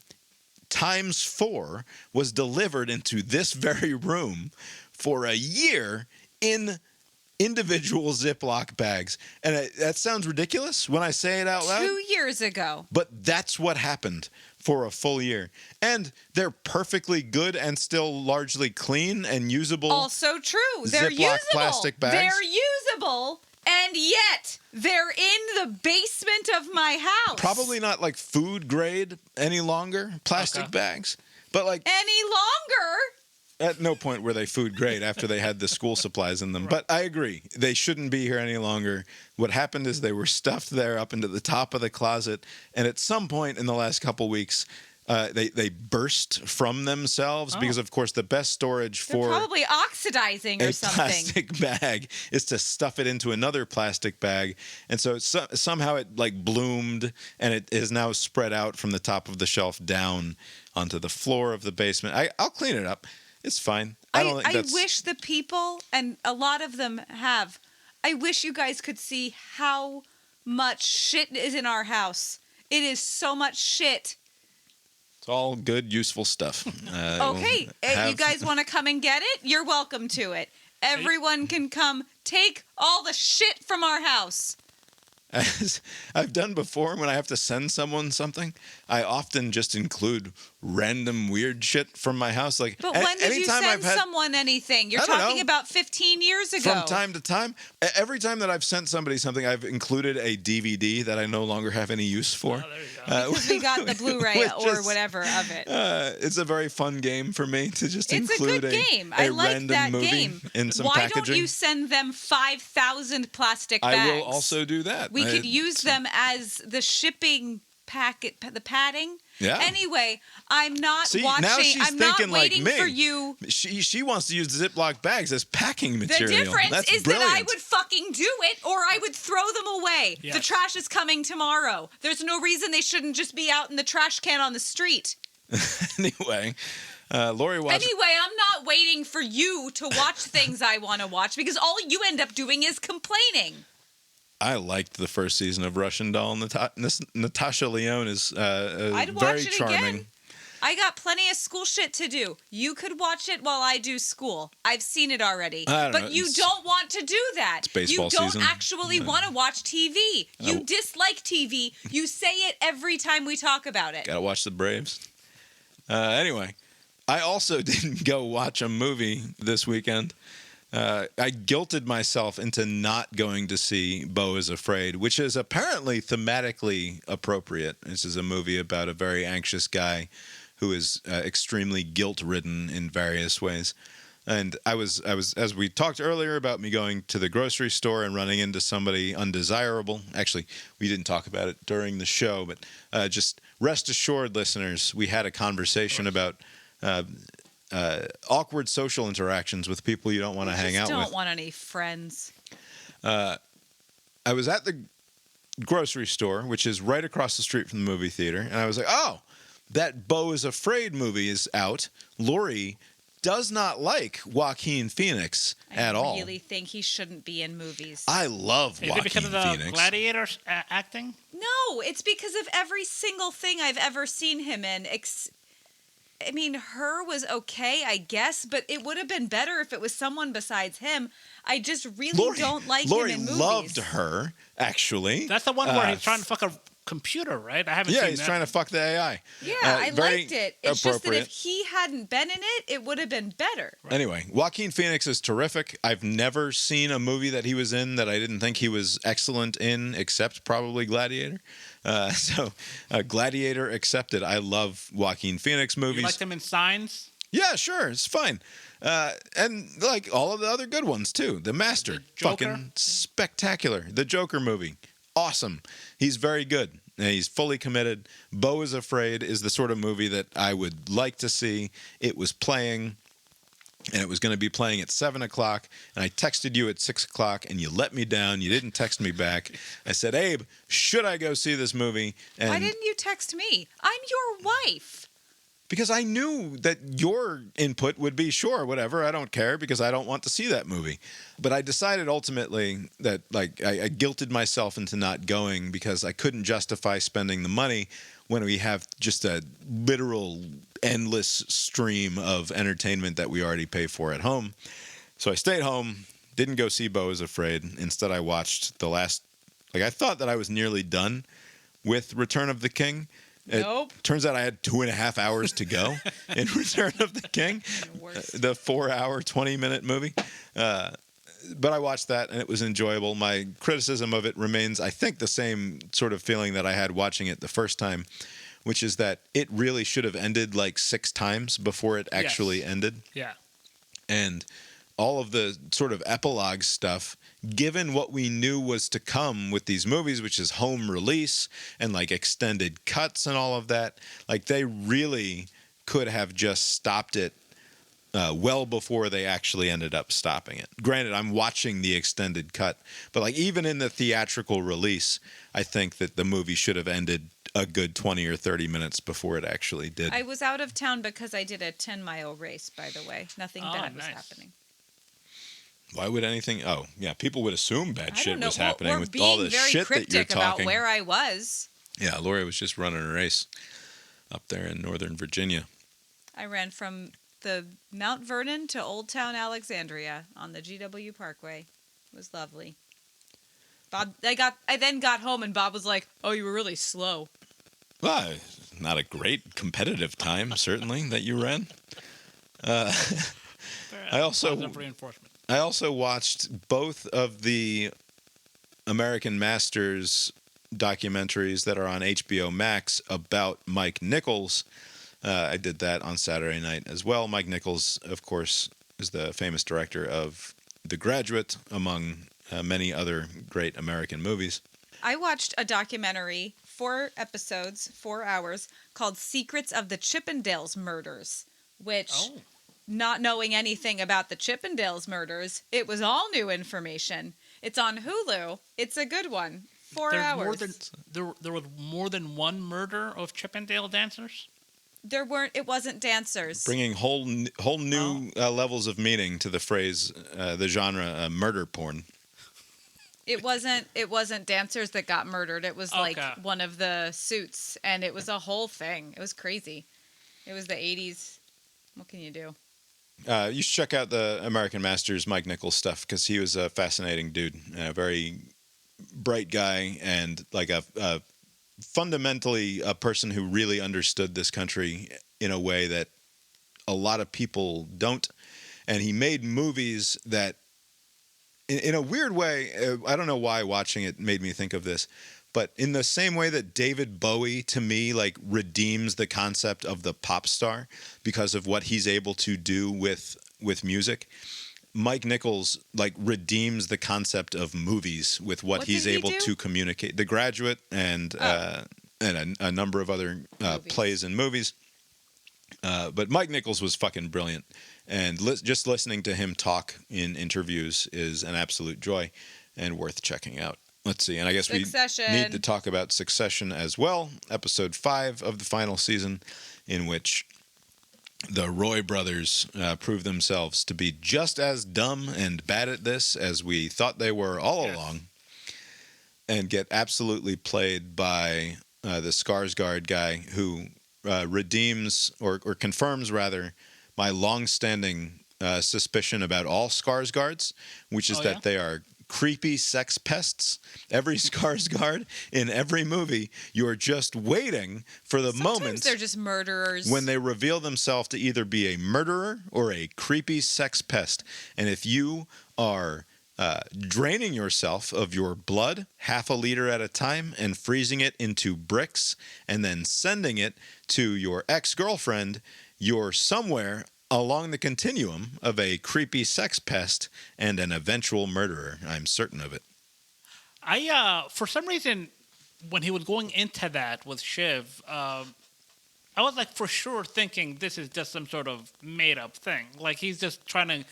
B: times 4 was delivered into this very room for a year in individual Ziploc bags. And that sounds ridiculous when I say it out loud.
D: 2 years ago.
B: But that's what happened for a full year. And they're perfectly good and still largely clean and usable.
D: Also true. They're
B: Ziploc
D: usable.
B: plastic bags.
D: They're usable, and yet they're in the basement of my house.
B: Probably not like food grade any longer, plastic bags. But like
D: any longer.
B: At no point were they food grade after they had the school supplies in them. Right. But I agree. They shouldn't be here any longer. What happened is they were stuffed there up into the top of the closet. And at some point in the last couple weeks, they burst from themselves because, of course, the best storage
D: They're
B: for
D: probably oxidizing or something.
B: A plastic bag is to stuff it into another plastic bag. And so somehow it like bloomed and it is now spread out from the top of the shelf down onto the floor of the basement. I'll clean it up. It's fine.
D: I wish the people, and a lot of them have, I wish you guys could see how much shit is in our house. It is so much shit.
B: It's all good, useful stuff.
D: Okay, you guys want to come and get it? You're welcome to it. Everyone can come take all the shit from our house.
B: As I've done before, when I have to send someone something, I often just include random weird shit from my house. Like,
D: but when did you send someone anything? You're talking about 15 years ago.
B: From time to time. Every time that I've sent somebody something, I've included a DVD that I no longer have any use for.
D: Oh, there you go. Because we got the Blu-ray or whatever of it.
B: It's a very fun game for me to just include
D: a game. I like that game.
B: In some packaging.
D: Why don't you send them 5,000 plastic bags?
B: I will also do that.
D: We could use them as the shipping packet, the padding.
B: Yeah.
D: Anyway, I'm not watching.
B: Now she's
D: I'm not
B: thinking
D: waiting
B: like me.
D: for you.
B: She wants to use Ziploc bags as packing material.
D: The difference
B: That's
D: is
B: brilliant.
D: that I would fucking do it, or I would throw them away.
A: Yes.
D: The trash is coming tomorrow. There's no reason they shouldn't just be out in the trash can on the street.
B: Anyway. Lori watched.
D: Anyway, I'm not waiting for you to watch things I want to watch because all you end up doing is complaining.
B: I liked the first season of Russian Doll. Natasha Lyonne is
D: I'd watch
B: very
D: it
B: charming.
D: Again. I got plenty of school shit to do. You could watch it while I do school. I've seen it already. But you don't want to do that.
B: It's baseball
D: you don't
B: season.
D: actually want to watch TV. You dislike TV. You say it every time we talk about it.
B: Gotta watch the Braves. Anyway, I also didn't go watch a movie this weekend. I guilted myself into not going to see Beau is Afraid, which is apparently thematically appropriate. This is a movie about a very anxious guy who is extremely guilt-ridden in various ways. And I was, as we talked earlier about me going to the grocery store and running into somebody undesirable. Actually, we didn't talk about it during the show, but just rest assured, listeners, we had a conversation about awkward social interactions with people you don't want to hang out with.
D: Don't want any friends.
B: I was at the grocery store, which is right across the street from the movie theater, and I was like, oh, that Beau is Afraid movie is out. Lori does not like Joaquin Phoenix at all.
D: I really think he shouldn't be in movies.
B: I love Joaquin Phoenix. Is it because of the
A: Gladiator acting?
D: No, it's because of every single thing I've ever seen him in. I mean, Her was okay, I guess, but it would have been better if it was someone besides him. I just really don't like him in movies.
B: Lori loved Her, actually.
A: That's the one where he's trying to fuck a computer, right? I haven't seen that.
B: Yeah, he's trying to fuck the AI.
D: Yeah, I liked it. It's just that
B: appropriate.
D: if he hadn't been in it, it would have been better.
B: Right. Anyway, Joaquin Phoenix is terrific. I've never seen a movie that he was in that I didn't think he was excellent in, except probably Gladiator. So Gladiator accepted. I love Joaquin Phoenix movies.
A: You liked him in Signs?
B: Yeah, sure. It's fine. And like all of the other good ones, too. The Master. Fucking spectacular. The Joker movie. Awesome. He's very good. And he's fully committed. Beau is Afraid is the sort of movie that I would like to see. It was playing, and it was going to be playing at 7 o'clock, and I texted you at 6 o'clock, and you let me down. You didn't text me back. I said, Abe, should I go see this movie? And
D: why didn't you text me? I'm your wife.
B: because I knew that your input would be, sure, whatever, I don't care because I don't want to see that movie. But I decided ultimately that like I guilted myself into not going because I couldn't justify spending the money when we have just a literal endless stream of entertainment that we already pay for at home. So I stayed home, didn't go see Beau is Afraid. Instead, I watched the last, like I thought that I was nearly done with Return of the King.
D: Nope.
B: Turns out I had 2.5 hours to go in Return of the King, the 4-hour, 20-minute movie. But I watched that, and it was enjoyable. My criticism of it remains, I think, the same sort of feeling that I had watching it the first time, which is that it really should have ended like 6 times before it actually ended.
A: Yeah.
B: And all of the sort of epilogue stuff, given what we knew was to come with these movies, which is home release and like extended cuts and all of that, like they really could have just stopped it well before they actually ended up stopping it. Granted, I'm watching the extended cut, but like even in the theatrical release, I think that the movie should have ended a good 20 or 30 minutes before it actually did.
D: I was out of town because I did a 10-mile race, by the way. Nothing bad was
A: nice.
D: happening.
B: Why would anything? Oh, yeah, people would assume bad shit was happening
D: We're
B: with
D: being
B: all the
D: very
B: shit that you're
D: cryptic about
B: talking.
D: where I was.
B: Yeah, Lori was just running a race up there in Northern Virginia.
D: I ran from the Mount Vernon to Old Town Alexandria on the GW Parkway. It was lovely. Bob, I then got home and Bob was like, "Oh, you were really slow."
B: Well, not a great competitive time, certainly, that you ran. I also watched both of the American Masters documentaries that are on HBO Max about Mike Nichols. I did that on Saturday night as well. Mike Nichols, of course, is the famous director of The Graduate, among many other great American movies.
D: I watched a documentary, 4 episodes, 4 hours, called Secrets of the Chippendales Murders, which, not knowing anything about the Chippendales murders, it was all new information. It's on Hulu. It's a good one. 4 hours.
A: There was more than one murder of Chippendale dancers?
D: It wasn't dancers.
B: Bringing whole new levels of meaning to the phrase, the genre, murder porn.
D: It wasn't dancers that got murdered. It was like one of the suits, and it was a whole thing. It was crazy. It was the 80s. What can you do?
B: You should check out the American Masters Mike Nichols stuff because he was a fascinating dude, a very bright guy, and like a fundamentally a person who really understood this country in a way that a lot of people don't. And he made movies that, in a weird way, I don't know why watching it made me think of this, but in the same way that David Bowie, to me, like redeems the concept of the pop star because of what he's able to do with music, Mike Nichols like redeems the concept of movies with what he's able to communicate. The Graduate and a number of other plays and movies. But Mike Nichols was fucking brilliant. And just listening to him talk in interviews is an absolute joy and worth checking out. Let's see. And I guess
D: Succession.
B: We need to talk about Succession as well. Episode 5 of the final season, in which the Roy brothers prove themselves to be just as dumb and bad at this as we thought they were all along, and get absolutely played by the Skarsgård guy who redeems or confirms, rather, my long-standing suspicion about all Skarsgårds, which is that they are creepy sex pests. Every Skarsgård in every movie, you're just waiting for the moment
D: they're just murderers
B: when they reveal themselves to either be a murderer or a creepy sex pest. And if you are draining yourself of your blood 1/2 liter at a time and freezing it into bricks and then sending it to your ex-girlfriend, you're somewhere along the continuum of a creepy sex pest and an eventual murderer. I'm certain of it.
A: For some reason, when he was going into that with Shiv, I was like for sure thinking this is just some sort of made-up thing. Like he's just trying to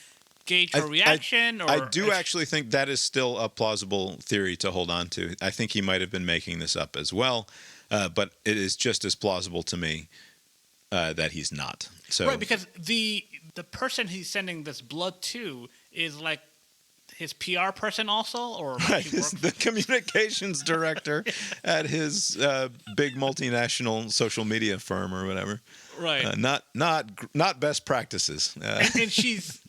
A: gauge her reaction.
B: I do actually think that is still a plausible theory to hold on to. I think he might have been making this up as well, but it is just as plausible to me that he's not. So
A: Right, because the person he's sending this blood to is like his PR person also, or like
B: right,
A: he works
B: the communications director at his big multinational social media firm or whatever.
A: right.
B: Not best practices.
A: And she's,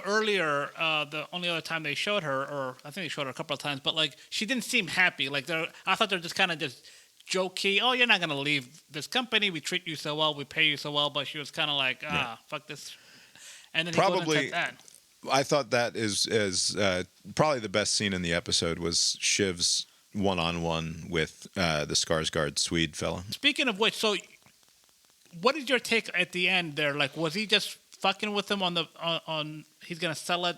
A: earlier, the only other time they showed her, or I think they showed her a couple of times, but like she didn't seem happy. Like I thought they're just kind of just jokey. Oh, you're not gonna leave this company. We treat you so well. We pay you so well. But she was kind of like, fuck this. And then
B: Probably.
A: he goes into that.
B: I thought that is probably the best scene in the episode was Shiv's one-on-one with the Skarsgård Swede fella.
A: Speaking of which, so what is your take at the end there? Like, was he just fucking with him on he's gonna sell it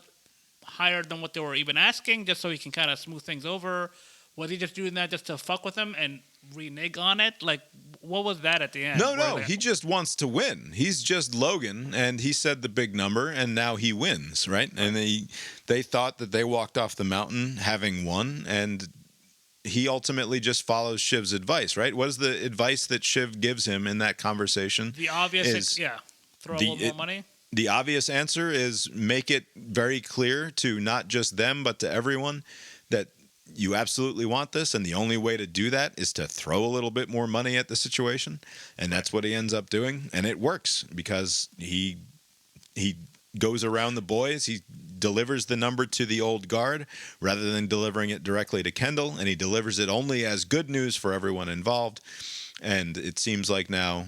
A: higher than what they were even asking, just so he can kind of smooth things over? Was he just doing that just to fuck with him and renege on it? Like, what was that at the end?
B: No, he just wants to win. He's just Logan, and he said the big number, and now he wins, right? And they thought that they walked off the mountain having won, and he ultimately just follows Shiv's advice, right? What is the advice that Shiv gives him in that conversation?
A: The obvious, throw a little more money.
B: The obvious answer is make it very clear to not just them, but to everyone that you absolutely want this, and the only way to do that is to throw a little bit more money at the situation, and that's what he ends up doing, and it works because he goes around the boys, he delivers the number to the old guard rather than delivering it directly to Kendall, and he delivers it only as good news for everyone involved. And it seems like now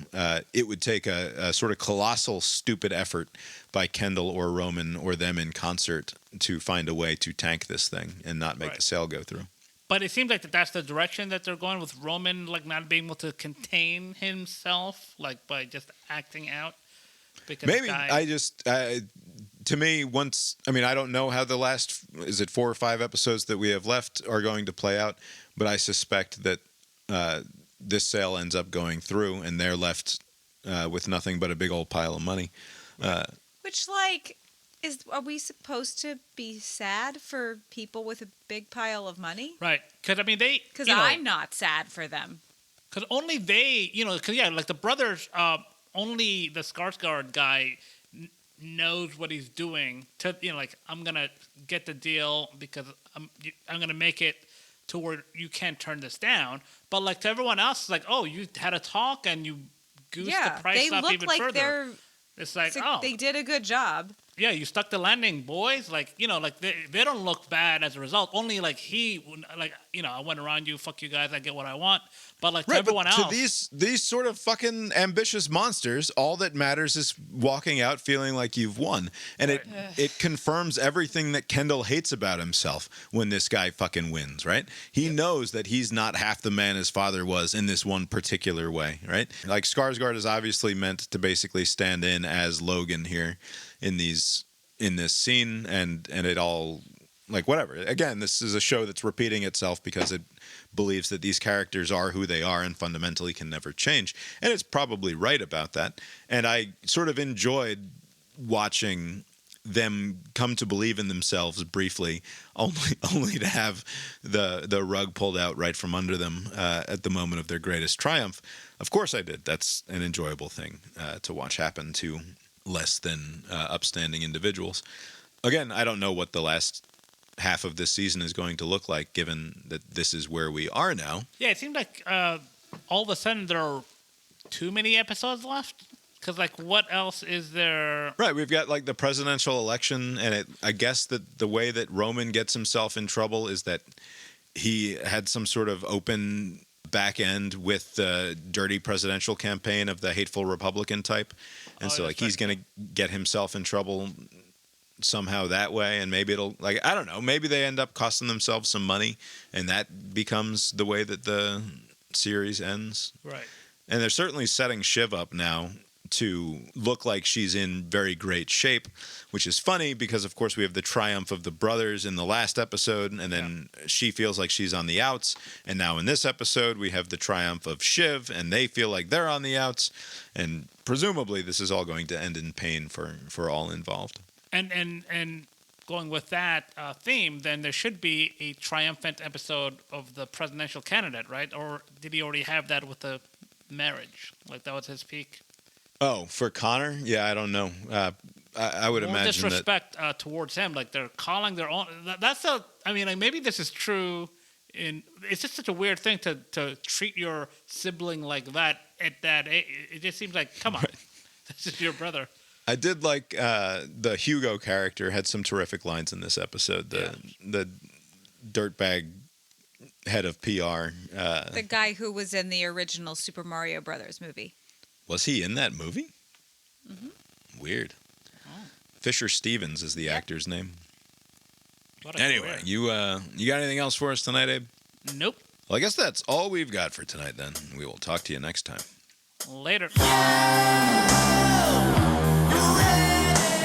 B: it would take a sort of colossal, stupid effort by Kendall or Roman or them in concert to find a way to tank this thing and not make the sale go through.
A: But it seems like that's the direction that they're going with Roman, like not being able to contain himself, like by just acting out. Because
B: maybe to me, I don't know how the last, is it 4 or 5 episodes that we have left are going to play out, but I suspect that this sale ends up going through, and they're left with nothing but a big old pile of money.
D: Which, are we supposed to be sad for people with a big pile of money?
A: Right. Because,
D: Because I'm not sad for them.
A: Because only they, like the brothers, only the Skarsgård guy knows what he's doing. To I'm going to get the deal because I'm going to make it to where you can't turn this down. But like to everyone else, it's like, oh, you had a talk and you goosed the price up even further. It's like,
D: they did a good job.
A: Yeah, you stuck the landing, boys. Like, they don't look bad as a result. Only like I went around you, fuck you guys, I get what I want. But like to everyone else,
B: to these sort of fucking ambitious monsters, all that matters is walking out feeling like you've won, and it confirms everything that Kendall hates about himself when this guy fucking wins. Right? He knows that he's not half the man his father was in this one particular way. Right? Like Skarsgård is obviously meant to basically stand in as Logan here in this scene, and it all, like, whatever. Again, this is a show that's repeating itself because it believes that these characters are who they are and fundamentally can never change, and it's probably right about that. And I sort of enjoyed watching them come to believe in themselves briefly, only to have the rug pulled out right from under them at the moment of their greatest triumph. Of course I did. That's an enjoyable thing to watch happen to less than upstanding individuals. Again, I don't know what the last half of this season is going to look like, given that this is where we are now.
A: Yeah, it seems like all of a sudden there are too many episodes left. Because, like, what else is there?
B: Right, we've got, like, the presidential election, and I guess that the way that Roman gets himself in trouble is that he had some sort of open back end with the dirty presidential campaign of the hateful Republican type. And so, like, he's going to get himself in trouble somehow that way, and maybe it'll, like, I don't know, maybe they end up costing themselves some money, and that becomes the way that the series ends.
A: Right.
B: And they're certainly setting Shiv up now to look like she's in very great shape, which is funny because, of course, we have the triumph of the brothers in the last episode, and then she feels like she's on the outs. And now in this episode, we have the triumph of Shiv, and they feel like they're on the outs. And presumably, this is all going to end in pain for all involved.
A: And going with that theme, then there should be a triumphant episode of the presidential candidate, right? Or did he already have that with the marriage. Like that was his peak.
B: Oh, for Connor? Yeah, I don't know. I would
A: More
B: imagine that.
A: disrespect towards him. Like they're calling their own. That's a. I mean, like maybe this is true. It's just such a weird thing to treat your sibling like that at that age. It just seems like, come on, this is your brother.
B: I did like the Hugo character had some terrific lines in this episode. The dirtbag head of PR.
D: The guy who was in the original Super Mario Brothers movie.
B: Was he in that movie? Mm-hmm. Weird. Oh. Fisher Stevens is the actor's name. Anyway, you got anything else for us tonight, Abe?
A: Nope.
B: Well, I guess that's all we've got for tonight then. We will talk to you next time.
A: Later.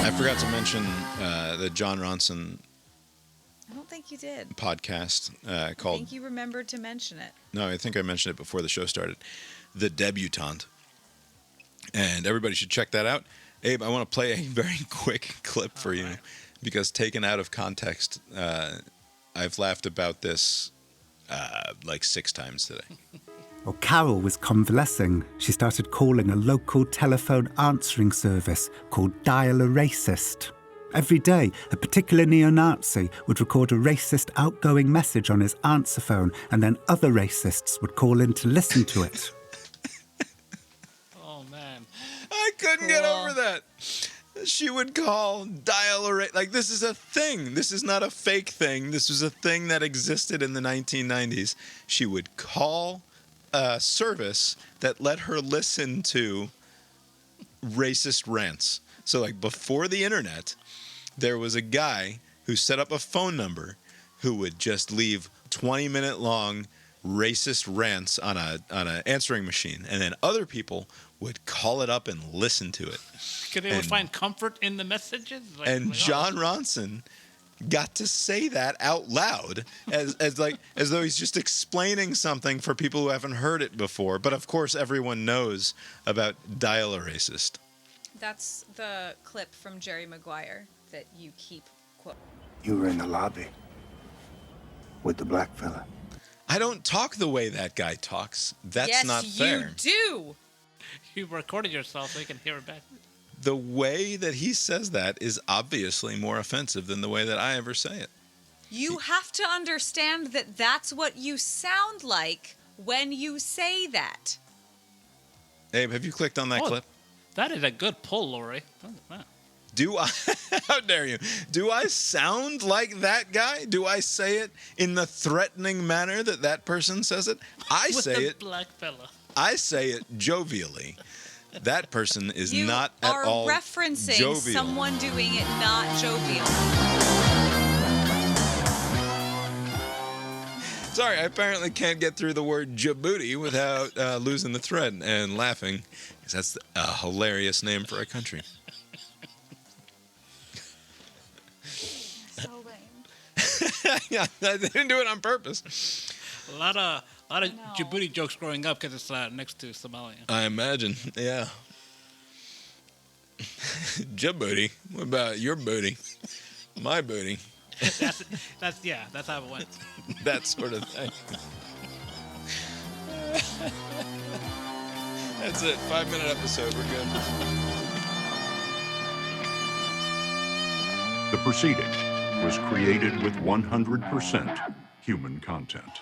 B: I forgot to mention the John Ronson
D: I don't think you did.
B: podcast called...
D: I think you remembered to mention it.
B: No, I think I mentioned it before the show started. The Debutante. And everybody should check that out. Abe, I want to play a very quick clip for you because taken out of context, I've laughed about this like 6 times today.
I: While Carol was convalescing, she started calling a local telephone answering service called Dial a Racist. Every day, a particular neo-Nazi would record a racist outgoing message on his answer phone, and then other racists would call in to listen to it.
A: Oh, man.
B: I couldn't get over that. She would call, dial a like, this is a thing. This is not a fake thing. This was a thing that existed in the 1990s. She would call a service that let her listen to racist rants. So, like, before the internet, there was a guy who set up a phone number who would just leave 20-minute long racist rants on a answering machine, and then other people would call it up and listen to it.
A: Because they would find comfort in the messages.
B: John Ronson got to say that out loud as though he's just explaining something for people who haven't heard it before. But of course, everyone knows about Dial a Racist.
D: That's the clip from Jerry Maguire that you keep quoting.
J: You were in the lobby with the black fella.
B: I don't talk the way that guy talks. That's not fair.
D: Yes, you do.
A: You recorded yourself so you can hear it back.
B: The way that he says that is obviously more offensive than the way that I ever say it.
D: You have to understand that that's what you sound like when you say that.
B: Abe, have you clicked on that clip?
A: That is a good pull, Lori.
B: Do I? How dare you? Do I sound like that guy? Do I say it in the threatening manner that that person says it? I say it.
A: Black fella.
B: I say it jovially. That person is not at all
D: jovial. You are referencing someone doing it not jovial.
B: Sorry, I apparently can't get through the word Djibouti without losing the thread and laughing, because that's a hilarious name for a country.
D: So lame.
B: Yeah, I didn't do it on purpose.
A: A lot of Djibouti jokes growing up because it's next to Somalia.
B: I imagine, yeah. Djibouti. What about your booty? My booty.
A: That's how it went.
B: That sort of thing. That's it. 5-minute episode. We're good.
K: The proceeding was created with 100% human content.